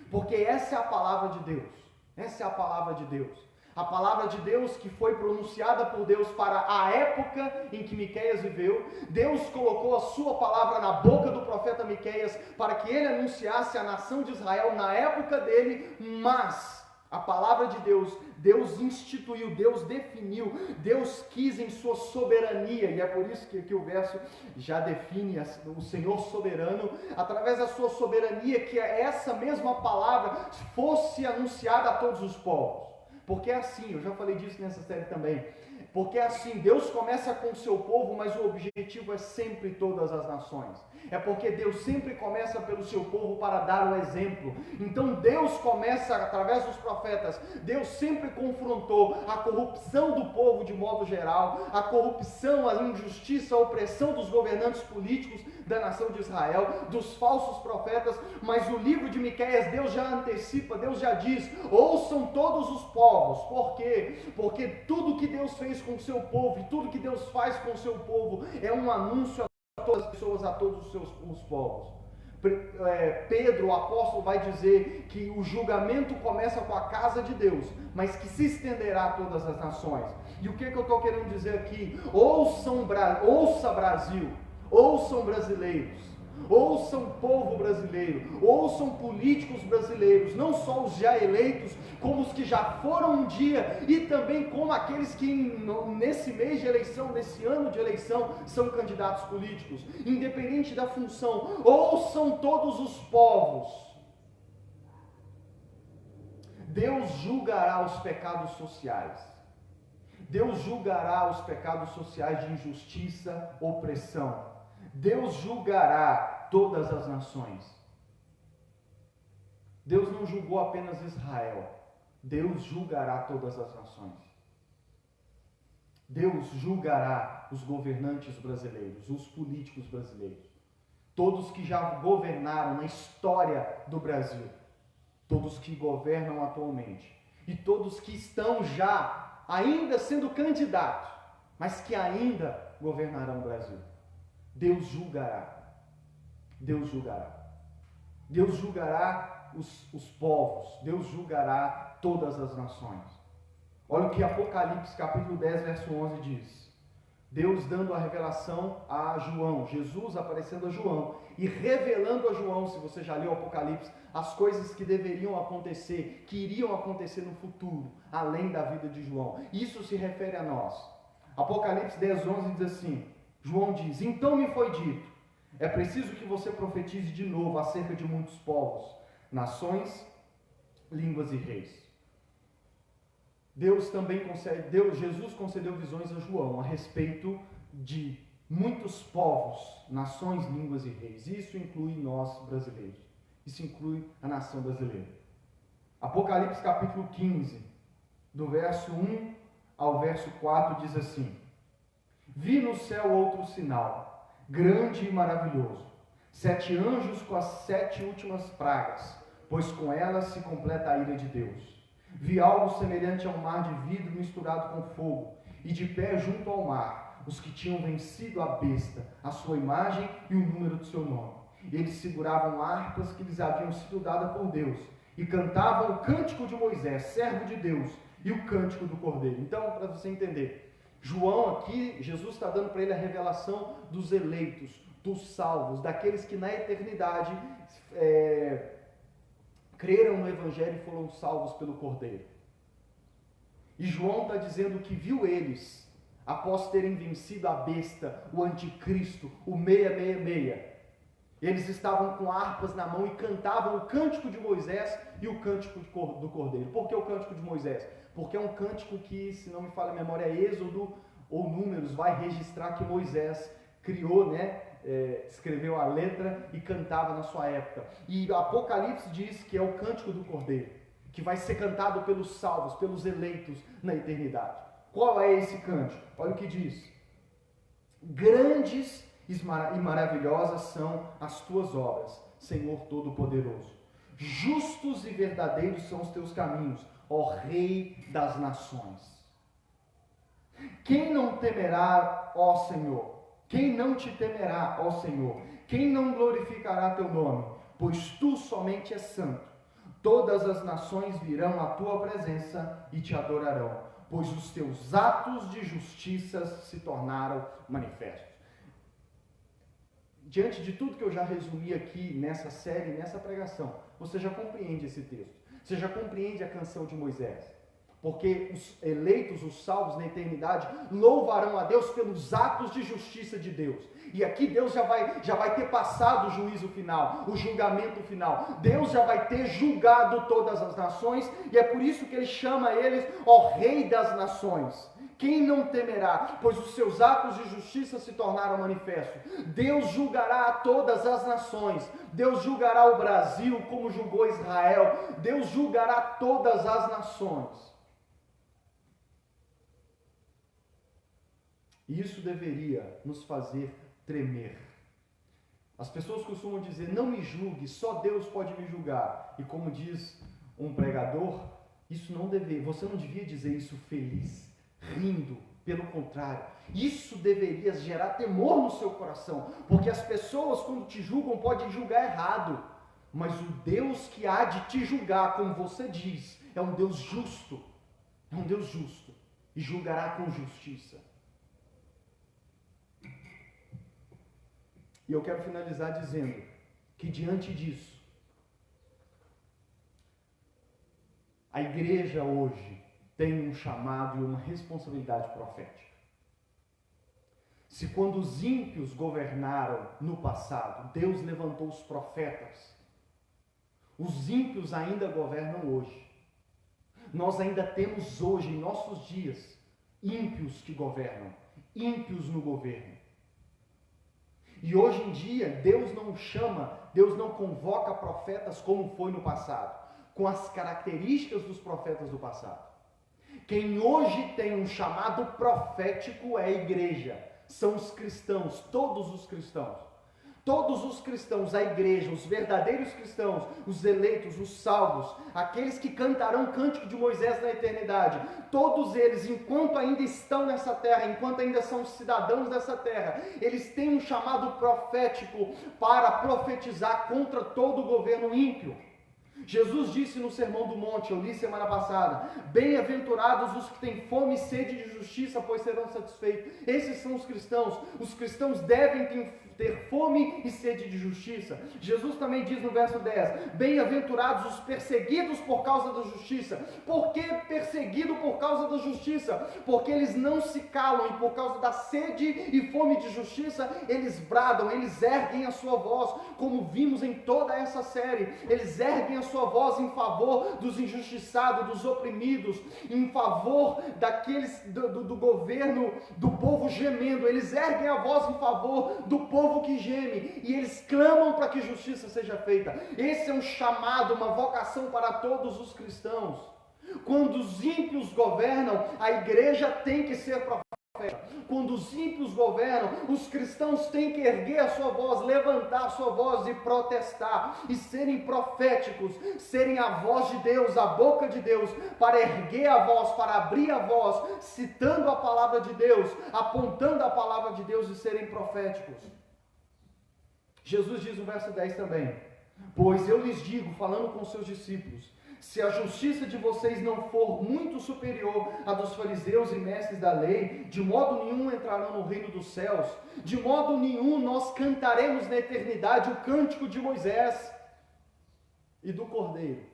Speaker 1: Porque essa é a palavra de Deus. Essa é a palavra de Deus. A palavra de Deus que foi pronunciada por Deus para a época em que Miqueias viveu. Deus colocou a sua palavra na boca do profeta Miqueias para que ele anunciasse a nação de Israel na época dele, mas a palavra de Deus, Deus instituiu, Deus definiu, Deus quis em sua soberania, e é por isso que aqui o verso já define o Senhor soberano, através da sua soberania, que essa mesma palavra fosse anunciada a todos os povos. Porque é assim, eu já falei disso nessa série também, porque é assim, Deus começa com o seu povo, mas o objetivo é sempre todas as nações. É porque Deus sempre começa pelo seu povo para dar o exemplo. Então Deus começa através dos profetas. Deus sempre confrontou a corrupção do povo de modo geral, a corrupção, a injustiça, a opressão dos governantes políticos da nação de Israel, dos falsos profetas. Mas o livro de Miqueias, Deus já antecipa, Deus já diz: ouçam todos os povos. Por quê? Porque tudo que Deus fez com o seu povo e tudo que Deus faz com o seu povo é um anúncio a todas as pessoas, a todos os povos. Pedro, o apóstolo, vai dizer que o julgamento começa com a casa de Deus, mas que se estenderá a todas as nações. E o que eu estou querendo dizer aqui? Ouça Brasil, ouçam brasileiros, ouçam povo brasileiro, ouçam políticos brasileiros, não só os já eleitos, como os que já foram um dia, e também como aqueles que nesse mês de eleição, nesse ano de eleição, são candidatos políticos, independente da função. Ouçam todos os povos. Deus julgará os pecados sociais. Deus julgará os pecados sociais de injustiça, opressão. Deus julgará todas as nações. Deus não julgou apenas Israel. Deus julgará todas as nações. Deus julgará os governantes brasileiros, os políticos brasileiros. Todos que já governaram na história do Brasil. Todos que governam atualmente. E todos que estão já, ainda sendo candidatos, mas que ainda governarão o Brasil. Deus julgará. Deus julgará. Deus julgará os povos. Deus julgará todas as nações. Olha o que Apocalipse capítulo 10, verso 11 diz. Deus dando a revelação a João. Jesus aparecendo a João e revelando a João, se você já leu Apocalipse, as coisas que deveriam acontecer, que iriam acontecer no futuro, além da vida de João. Isso se refere a nós. Apocalipse 10, 11 diz assim. João diz: então me foi dito, é preciso que você profetize de novo acerca de muitos povos, nações, línguas e reis. Jesus concedeu visões a João a respeito de muitos povos, nações, línguas e reis. Isso inclui nós brasileiros. Isso inclui a nação brasileira. Apocalipse capítulo 15, do verso 1 ao verso 4 diz assim: vi no céu outro sinal, grande e maravilhoso, 7 anjos com as 7 últimas pragas, pois com elas se completa a ira de Deus. Vi algo semelhante a um mar de vidro misturado com fogo, e de pé junto ao mar, os que tinham vencido a besta, a sua imagem e o número do seu nome. Eles seguravam harpas que lhes haviam sido dadas por Deus, e cantavam o cântico de Moisés, servo de Deus, e o cântico do Cordeiro. Então, para você entender, João aqui, Jesus está dando para ele a revelação dos eleitos, dos salvos, daqueles que na eternidade creram no Evangelho e foram salvos pelo Cordeiro. E João está dizendo que viu eles após terem vencido a besta, o anticristo, o 666, eles estavam com harpas na mão e cantavam o cântico de Moisés e o cântico do Cordeiro. Por que o cântico de Moisés? Porque é um cântico que, se não me falha a memória, Êxodo ou Números vai registrar que Moisés criou, escreveu a letra e cantava na sua época. E Apocalipse diz que é o cântico do Cordeiro, que vai ser cantado pelos salvos, pelos eleitos na eternidade. Qual é esse cântico? Olha o que diz: grandes e maravilhosas são as tuas obras, Senhor Todo-Poderoso. Justos e verdadeiros são os teus caminhos, ó Rei das nações. Quem não temerá, ó Senhor? Quem não te temerá, ó Senhor? Quem não glorificará teu nome? Pois tu somente és santo. Todas as nações virão à tua presença e te adorarão, pois os teus atos de justiça se tornaram manifestos. Diante de tudo que eu já resumi aqui nessa série, nessa pregação, você já compreende esse texto. Você já compreende a canção de Moisés. Porque os eleitos, os salvos na eternidade, louvarão a Deus pelos atos de justiça de Deus. E aqui Deus já vai ter passado o juízo final, o julgamento final. Deus já vai ter julgado todas as nações, e é por isso que ele chama eles, ó Rei das nações. Quem não temerá, pois os seus atos de justiça se tornaram manifestos. Deus julgará a todas as nações. Deus julgará o Brasil como julgou Israel. Deus julgará todas as nações. Isso deveria nos fazer tremer. As pessoas costumam dizer, não me julgue, só Deus pode me julgar. E como diz um pregador, você não devia dizer isso feliz, rindo. Pelo contrário, isso deveria gerar temor no seu coração, porque as pessoas quando te julgam podem julgar errado, mas o Deus que há de te julgar, como você diz, é um Deus justo, e julgará com justiça. E eu quero finalizar dizendo que diante disso, a igreja hoje tem um chamado e uma responsabilidade profética. Se quando os ímpios governaram no passado, Deus levantou os profetas, os ímpios ainda governam hoje. Nós ainda temos hoje, em nossos dias, ímpios que governam, ímpios no governo. E hoje em dia, Deus não convoca profetas como foi no passado, com as características dos profetas do passado. Quem hoje tem um chamado profético é a igreja, são os cristãos, todos os cristãos. Todos os cristãos, a igreja, os verdadeiros cristãos, os eleitos, os salvos, aqueles que cantarão o cântico de Moisés na eternidade, todos eles, enquanto ainda estão nessa terra, enquanto ainda são cidadãos dessa terra, eles têm um chamado profético para profetizar contra todo o governo ímpio. Jesus disse no Sermão do Monte, eu li semana passada, bem-aventurados os que têm fome e sede de justiça, pois serão satisfeitos. Esses são os cristãos devem ter fome e sede de justiça. Jesus também diz no verso 10, bem-aventurados os perseguidos por causa da justiça. Por que perseguido por causa da justiça? Porque eles não se calam e por causa da sede e fome de justiça, eles bradam, eles erguem a sua voz, como vimos em toda essa série, eles erguem a sua voz em favor dos injustiçados, dos oprimidos, em favor daqueles do governo, do povo gemendo, eles erguem a voz em favor do povo que geme, e eles clamam para que justiça seja feita. Esse é um chamado, uma vocação para todos os cristãos. Quando os ímpios governam, a igreja tem que ser profética. Quando os ímpios governam, os cristãos têm que erguer a sua voz, levantar a sua voz e protestar, e serem proféticos, serem a voz de Deus, a boca de Deus, para erguer a voz, para abrir a voz, citando a palavra de Deus, apontando a palavra de Deus e serem proféticos. Jesus diz no verso 10 também, pois eu lhes digo, falando com seus discípulos, se a justiça de vocês não for muito superior à dos fariseus e mestres da lei, de modo nenhum entrarão no reino dos céus, de modo nenhum nós cantaremos na eternidade o cântico de Moisés e do Cordeiro.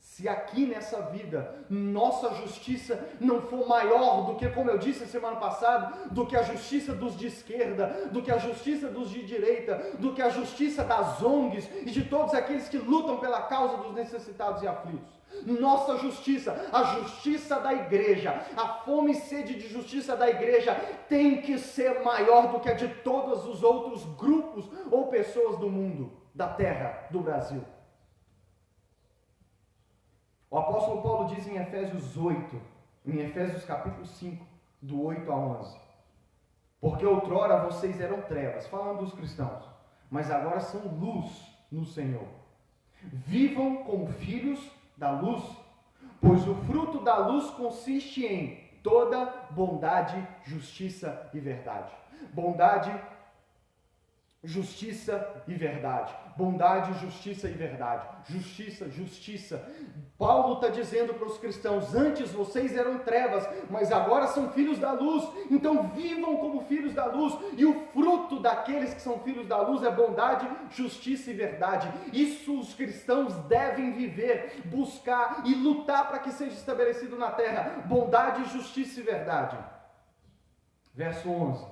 Speaker 1: se aqui nessa vida nossa justiça não for maior do que, como eu disse semana passada, do que a justiça dos de esquerda, do que a justiça dos de direita, do que a justiça das ONGs e de todos aqueles que lutam pela causa dos necessitados e aflitos. Nossa justiça, a justiça da igreja, a fome e sede de justiça da igreja tem que ser maior do que a de todos os outros grupos ou pessoas do mundo, da terra, do Brasil. O apóstolo Paulo diz em Efésios 8, em Efésios capítulo 5, do 8 a 11: porque outrora vocês eram trevas, falando dos cristãos, mas agora são luz no Senhor. Vivam como filhos da luz, pois o fruto da luz consiste em toda bondade, justiça e verdade. Bondade, justiça e verdade. Bondade, justiça e verdade. Justiça, justiça. Paulo está dizendo para os cristãos: antes vocês eram trevas, mas agora são filhos da luz. Então vivam como filhos da luz. E o fruto daqueles que são filhos da luz é bondade, justiça e verdade. Isso os cristãos devem viver, buscar e lutar para que seja estabelecido na terra. Bondade, justiça e verdade. Verso 11.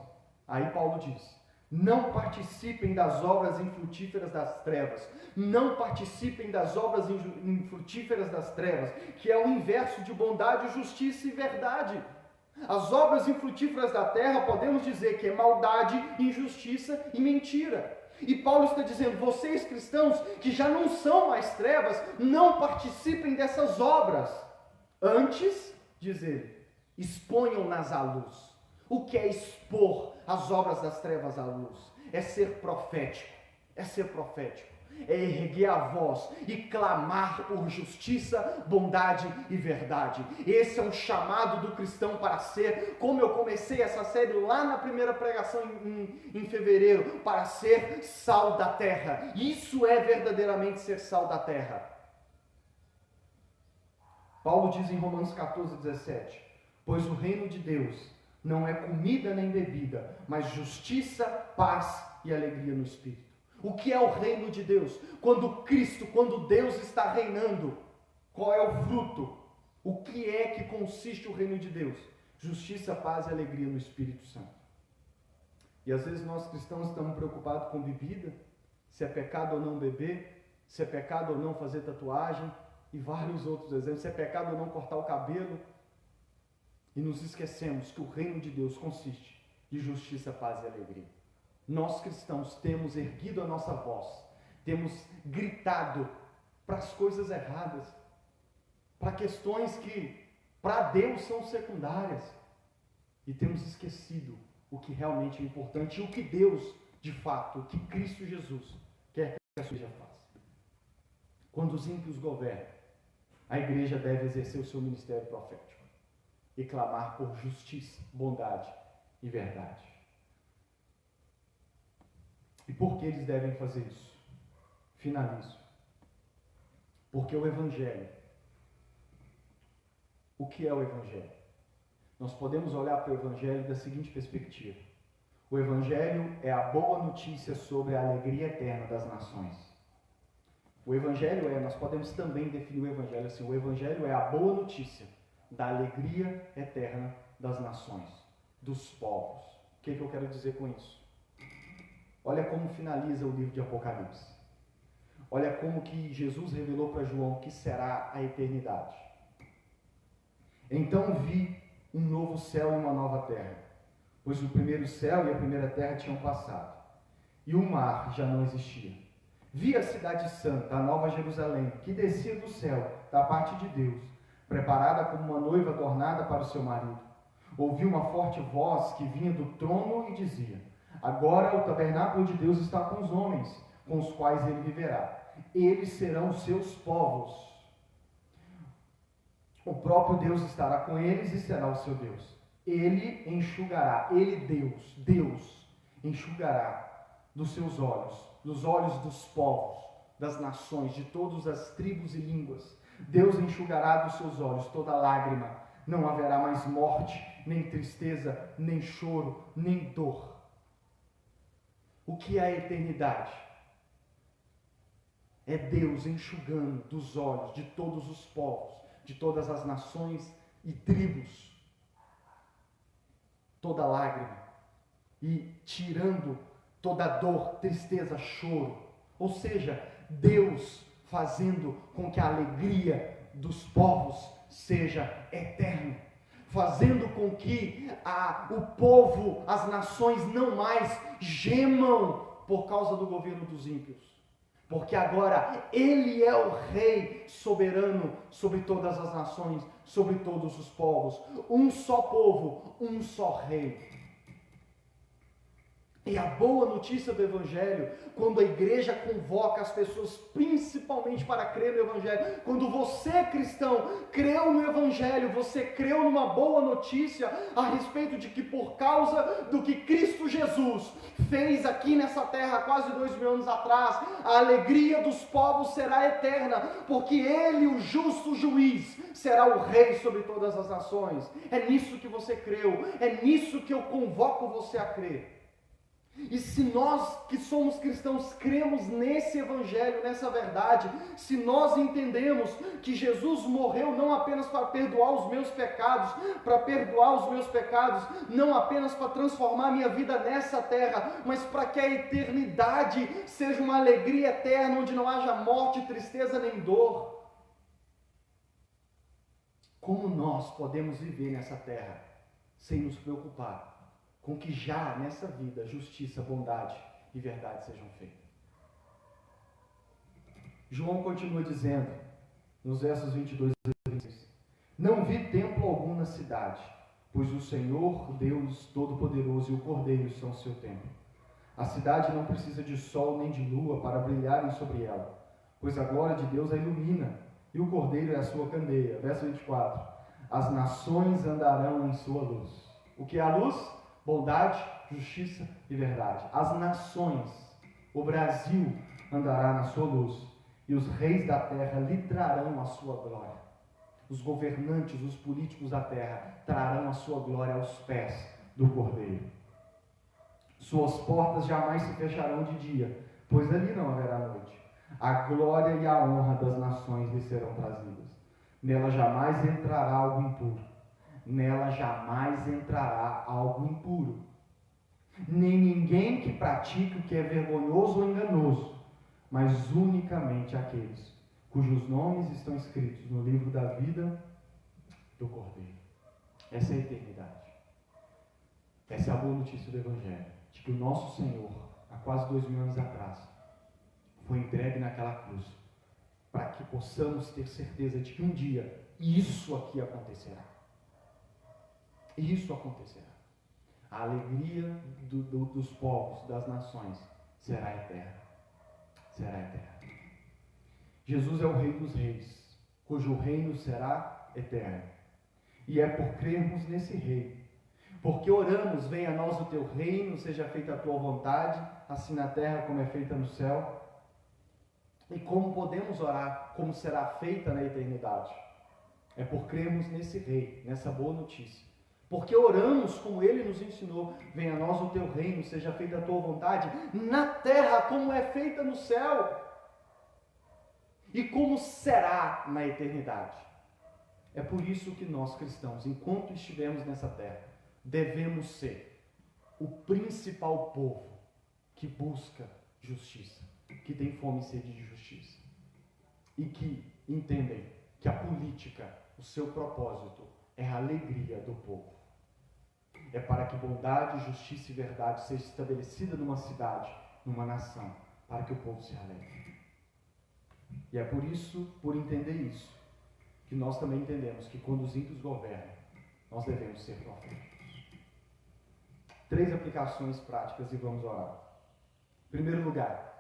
Speaker 1: Aí Paulo diz: não participem das obras infrutíferas das trevas. Não participem das obras infrutíferas das trevas, que é o inverso de bondade, justiça e verdade. As obras infrutíferas da terra, podemos dizer que é maldade, injustiça e mentira. E Paulo está dizendo: vocês cristãos que já não são mais trevas, não participem dessas obras. Antes, diz ele, exponham-nas à luz. O que é expor as obras das trevas à luz? É ser profético, é erguer a voz e clamar por justiça, bondade e verdade. Esse é um chamado do cristão para ser, como eu comecei essa série lá na primeira pregação em fevereiro, para ser sal da terra. Isso é verdadeiramente ser sal da terra. Paulo diz em Romanos 14:17: pois o reino de Deus não é comida nem bebida, mas justiça, paz e alegria no Espírito. O que é o reino de Deus? Quando Deus está reinando, qual é o fruto? O que é que consiste o reino de Deus? Justiça, paz e alegria no Espírito Santo. E às vezes nós cristãos estamos preocupados com bebida, se é pecado ou não beber, se é pecado ou não fazer tatuagem, e vários outros exemplos, se é pecado ou não cortar o cabelo. E nos esquecemos que o reino de Deus consiste de justiça, paz e alegria. Nós cristãos temos erguido a nossa voz, temos gritado para as coisas erradas, para questões que para Deus são secundárias, e temos esquecido o que realmente é importante e o que Deus, de fato, o que Cristo Jesus quer que a igreja faça. Quando os ímpios governam, a igreja deve exercer o seu ministério profético e clamar por justiça, bondade e verdade. E por que eles devem fazer isso? Finalizo. Porque o Evangelho. O que é o Evangelho? Nós podemos olhar para o Evangelho da seguinte perspectiva: o Evangelho é a boa notícia sobre a alegria eterna das nações. O Evangelho nós podemos também definir o Evangelho assim: o Evangelho é a boa notícia da alegria eterna das nações, dos povos. O que eu quero dizer com isso? Olha como finaliza o livro de Apocalipse. Olha como que Jesus revelou para João que será a eternidade. Então vi um novo céu e uma nova terra, pois o primeiro céu e a primeira terra tinham passado, e o mar já não existia. Vi a cidade santa, a nova Jerusalém, que descia do céu, da parte de Deus, preparada como uma noiva adornada para o seu marido. Ouvi uma forte voz que vinha do trono e dizia: agora o tabernáculo de Deus está com os homens, com os quais ele viverá. Eles serão os seus povos. O próprio Deus estará com eles e será o seu Deus. Ele enxugará, Deus enxugará dos seus olhos, dos olhos dos povos, das nações, de todas as tribos e línguas. Deus enxugará dos seus olhos toda lágrima. Não haverá mais morte, nem tristeza, nem choro, nem dor. O que é a eternidade? É Deus enxugando dos olhos de todos os povos, de todas as nações e tribos, toda lágrima e tirando toda dor, tristeza, choro. Ou seja, Deus fazendo com que a alegria dos povos seja eterna, fazendo com que o povo, as nações não mais gemam por causa do governo dos ímpios, porque agora Ele é o Rei soberano sobre todas as nações, sobre todos os povos. Um só povo, um só Rei. E a boa notícia do Evangelho, quando a igreja convoca as pessoas principalmente para crer no Evangelho, quando você, cristão, creu no Evangelho, você creu numa boa notícia a respeito de que por causa do que Cristo Jesus fez aqui nessa terra há quase 2000 anos atrás, a alegria dos povos será eterna, porque Ele, o justo juiz, será o Rei sobre todas as nações. É nisso que você creu, é nisso que eu convoco você a crer. E se nós que somos cristãos cremos nesse Evangelho, nessa verdade, se nós entendemos que Jesus morreu não apenas para perdoar os meus pecados, não apenas para transformar a minha vida nessa terra, mas para que a eternidade seja uma alegria eterna, onde não haja morte, tristeza nem dor. Como nós podemos viver nessa terra sem nos preocupar com que já nessa vida justiça, bondade e verdade sejam feitas? João continua dizendo, nos versos 22 e 26, não vi templo algum na cidade, pois o Senhor, Deus Todo-Poderoso e o Cordeiro são seu templo. A cidade não precisa de sol nem de lua para brilharem sobre ela, pois a glória de Deus a ilumina, e o Cordeiro é a sua candeia. Verso 24, as nações andarão em sua luz. O que é a luz? Bondade, justiça e verdade. As nações, o Brasil andará na sua luz, e os reis da terra lhe trarão a sua glória. Os governantes, os políticos da terra trarão a sua glória aos pés do Cordeiro. Suas portas jamais se fecharão de dia, pois ali não haverá noite. A glória e a honra das nações lhe serão trazidas. Nela jamais entrará algo impuro. Nela jamais entrará algo impuro, nem ninguém que pratique o que é vergonhoso ou enganoso, mas unicamente aqueles cujos nomes estão escritos no livro da vida do Cordeiro. Essa é a eternidade. Essa é a boa notícia do Evangelho, de que o nosso Senhor, há quase 2000 anos atrás, foi entregue naquela cruz, para que possamos ter certeza de que um dia isso aqui acontecerá. Isso acontecerá. A alegria dos povos, das nações, será eterna. Será eterna. Jesus é o Rei dos Reis, cujo reino será eterno. E é por crermos nesse Rei, porque oramos, venha a nós o teu reino, seja feita a tua vontade, assim na terra como é feita no céu. E como podemos orar, como será feita na eternidade? É por crermos nesse Rei, nessa boa notícia. Porque oramos como Ele nos ensinou, venha a nós o teu reino, seja feita a tua vontade, na terra como é feita no céu. E como será na eternidade. É por isso que nós cristãos, enquanto estivermos nessa terra, devemos ser o principal povo que busca justiça, que tem fome e sede de justiça. E que entendem que a política, o seu propósito, é a alegria do povo. É para que bondade, justiça e verdade seja estabelecida numa cidade, numa nação, para que o povo se alegre. E é por isso, por entender isso, que nós também entendemos que quando os ímpios governam, nós devemos ser proféticos. 3 aplicações práticas e vamos orar. Em primeiro lugar,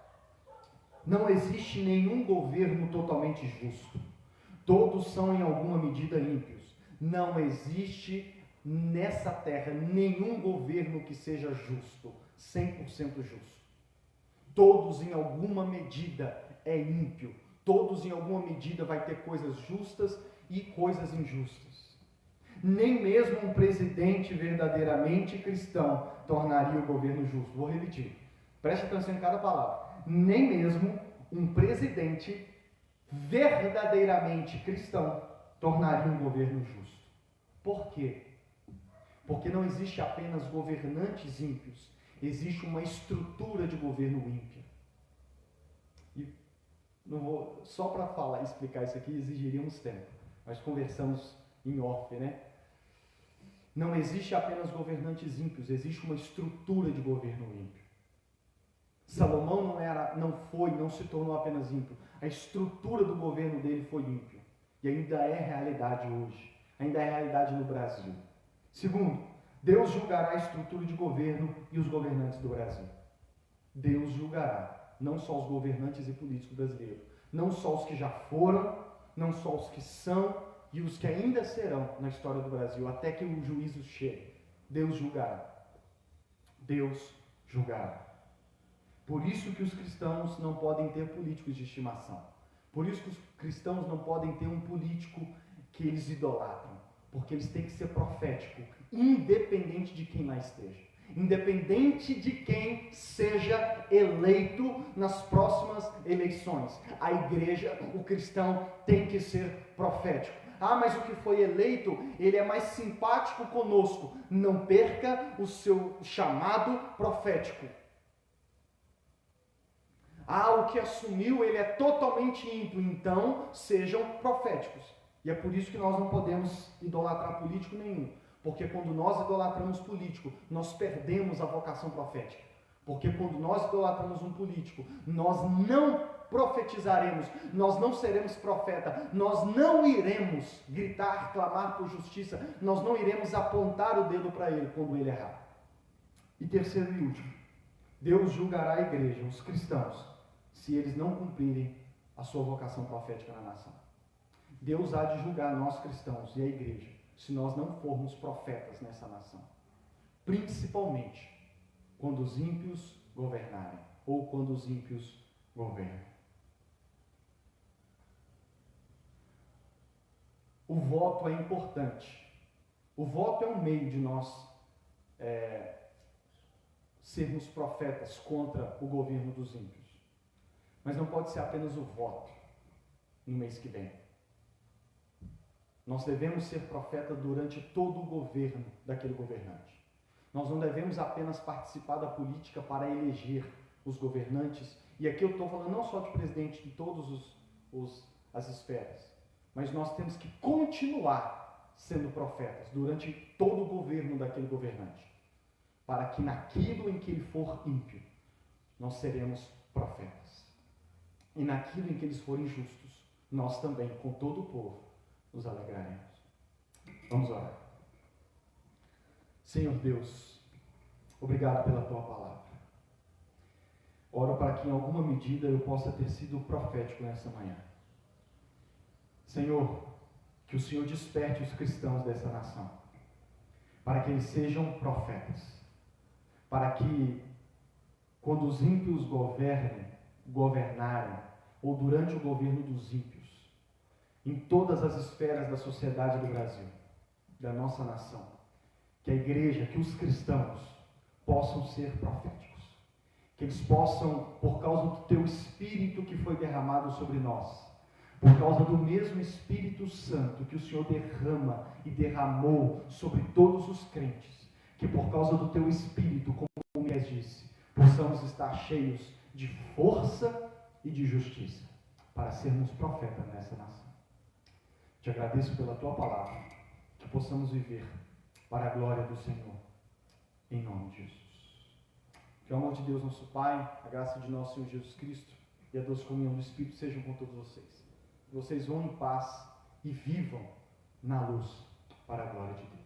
Speaker 1: não existe nenhum governo totalmente justo. Todos são em alguma medida ímpios. Não existe nessa terra nenhum governo que seja justo, 100% justo. Todos em alguma medida é ímpio. Todos em alguma medida vai ter coisas justas e coisas injustas. Nem mesmo um presidente verdadeiramente cristão tornaria o governo justo. Vou repetir. Preste atenção em cada palavra. Nem mesmo um presidente verdadeiramente cristão tornaria um governo justo. Por quê? Porque não existe apenas governantes ímpios, existe uma estrutura de governo ímpio. E não vou, só para explicar isso aqui exigiríamos tempo. Nós conversamos em off, né? Não existe apenas governantes ímpios, existe uma estrutura de governo ímpio. Salomão não se tornou apenas ímpio. A estrutura do governo dele foi ímpio. E ainda é realidade hoje. Ainda é realidade no Brasil. Segundo, Deus julgará a estrutura de governo e os governantes do Brasil. Deus julgará, não só os governantes e políticos brasileiros, não só os que já foram, não só os que são e os que ainda serão na história do Brasil, até que o juízo chegue. Deus julgará. Deus julgará. Por isso que os cristãos não podem ter políticos de estimação. Por isso que os cristãos não podem ter um político que eles idolatram. Porque eles têm que ser proféticos, independente de quem lá esteja. Independente de quem seja eleito nas próximas eleições. A igreja, o cristão, tem que ser profético. Ah, mas o que foi eleito, ele é mais simpático conosco. Não perca o seu chamado profético. Ah, o que assumiu, ele é totalmente ímpio, então sejam proféticos. E é por isso que nós não podemos idolatrar político nenhum. Porque quando nós idolatramos político, nós perdemos a vocação profética. Porque quando nós idolatramos um político, nós não profetizaremos, nós não seremos profeta, nós não iremos gritar, clamar por justiça, nós não iremos apontar o dedo para ele quando ele errar. E terceiro e último, Deus julgará a igreja, os cristãos, se eles não cumprirem a sua vocação profética na nação. Deus há de julgar nós cristãos e a igreja, se nós não formos profetas nessa nação. Principalmente quando os ímpios governarem, ou quando os ímpios governam. O voto é importante. O voto é um meio de nós sermos profetas contra o governo dos ímpios. Mas não pode ser apenas o voto no mês que vem. Nós devemos ser profeta durante todo o governo daquele governante. Nós não devemos apenas participar da política para eleger os governantes. E aqui eu estou falando não só de presidente, de todas as esferas. Mas nós temos que continuar sendo profetas durante todo o governo daquele governante. Para que naquilo em que ele for ímpio, nós seremos profetas. E naquilo em que eles forem justos, nós também, com todo o povo, nos alegraremos. Vamos orar. Senhor Deus, obrigado pela Tua palavra. Oro para que em alguma medida eu possa ter sido profético nessa manhã. Senhor, que o Senhor desperte os cristãos dessa nação, para que eles sejam profetas, para que quando os ímpios governarem, ou durante o governo dos ímpios, em todas as esferas da sociedade do Brasil, da nossa nação, que a igreja, que os cristãos possam ser proféticos, que eles possam, por causa do Teu Espírito que foi derramado sobre nós, por causa do mesmo Espírito Santo que o Senhor derrama e derramou sobre todos os crentes, que por causa do Teu Espírito, como o Messias disse, possamos estar cheios de força e de justiça, para sermos profetas nessa nação. Te agradeço pela Tua palavra, que possamos viver para a glória do Senhor, em nome de Jesus. Que o amor de Deus, nosso Pai, a graça de nosso Senhor Jesus Cristo e a doce comunhão do Espírito sejam com todos vocês. Que vocês vão em paz e vivam na luz para a glória de Deus.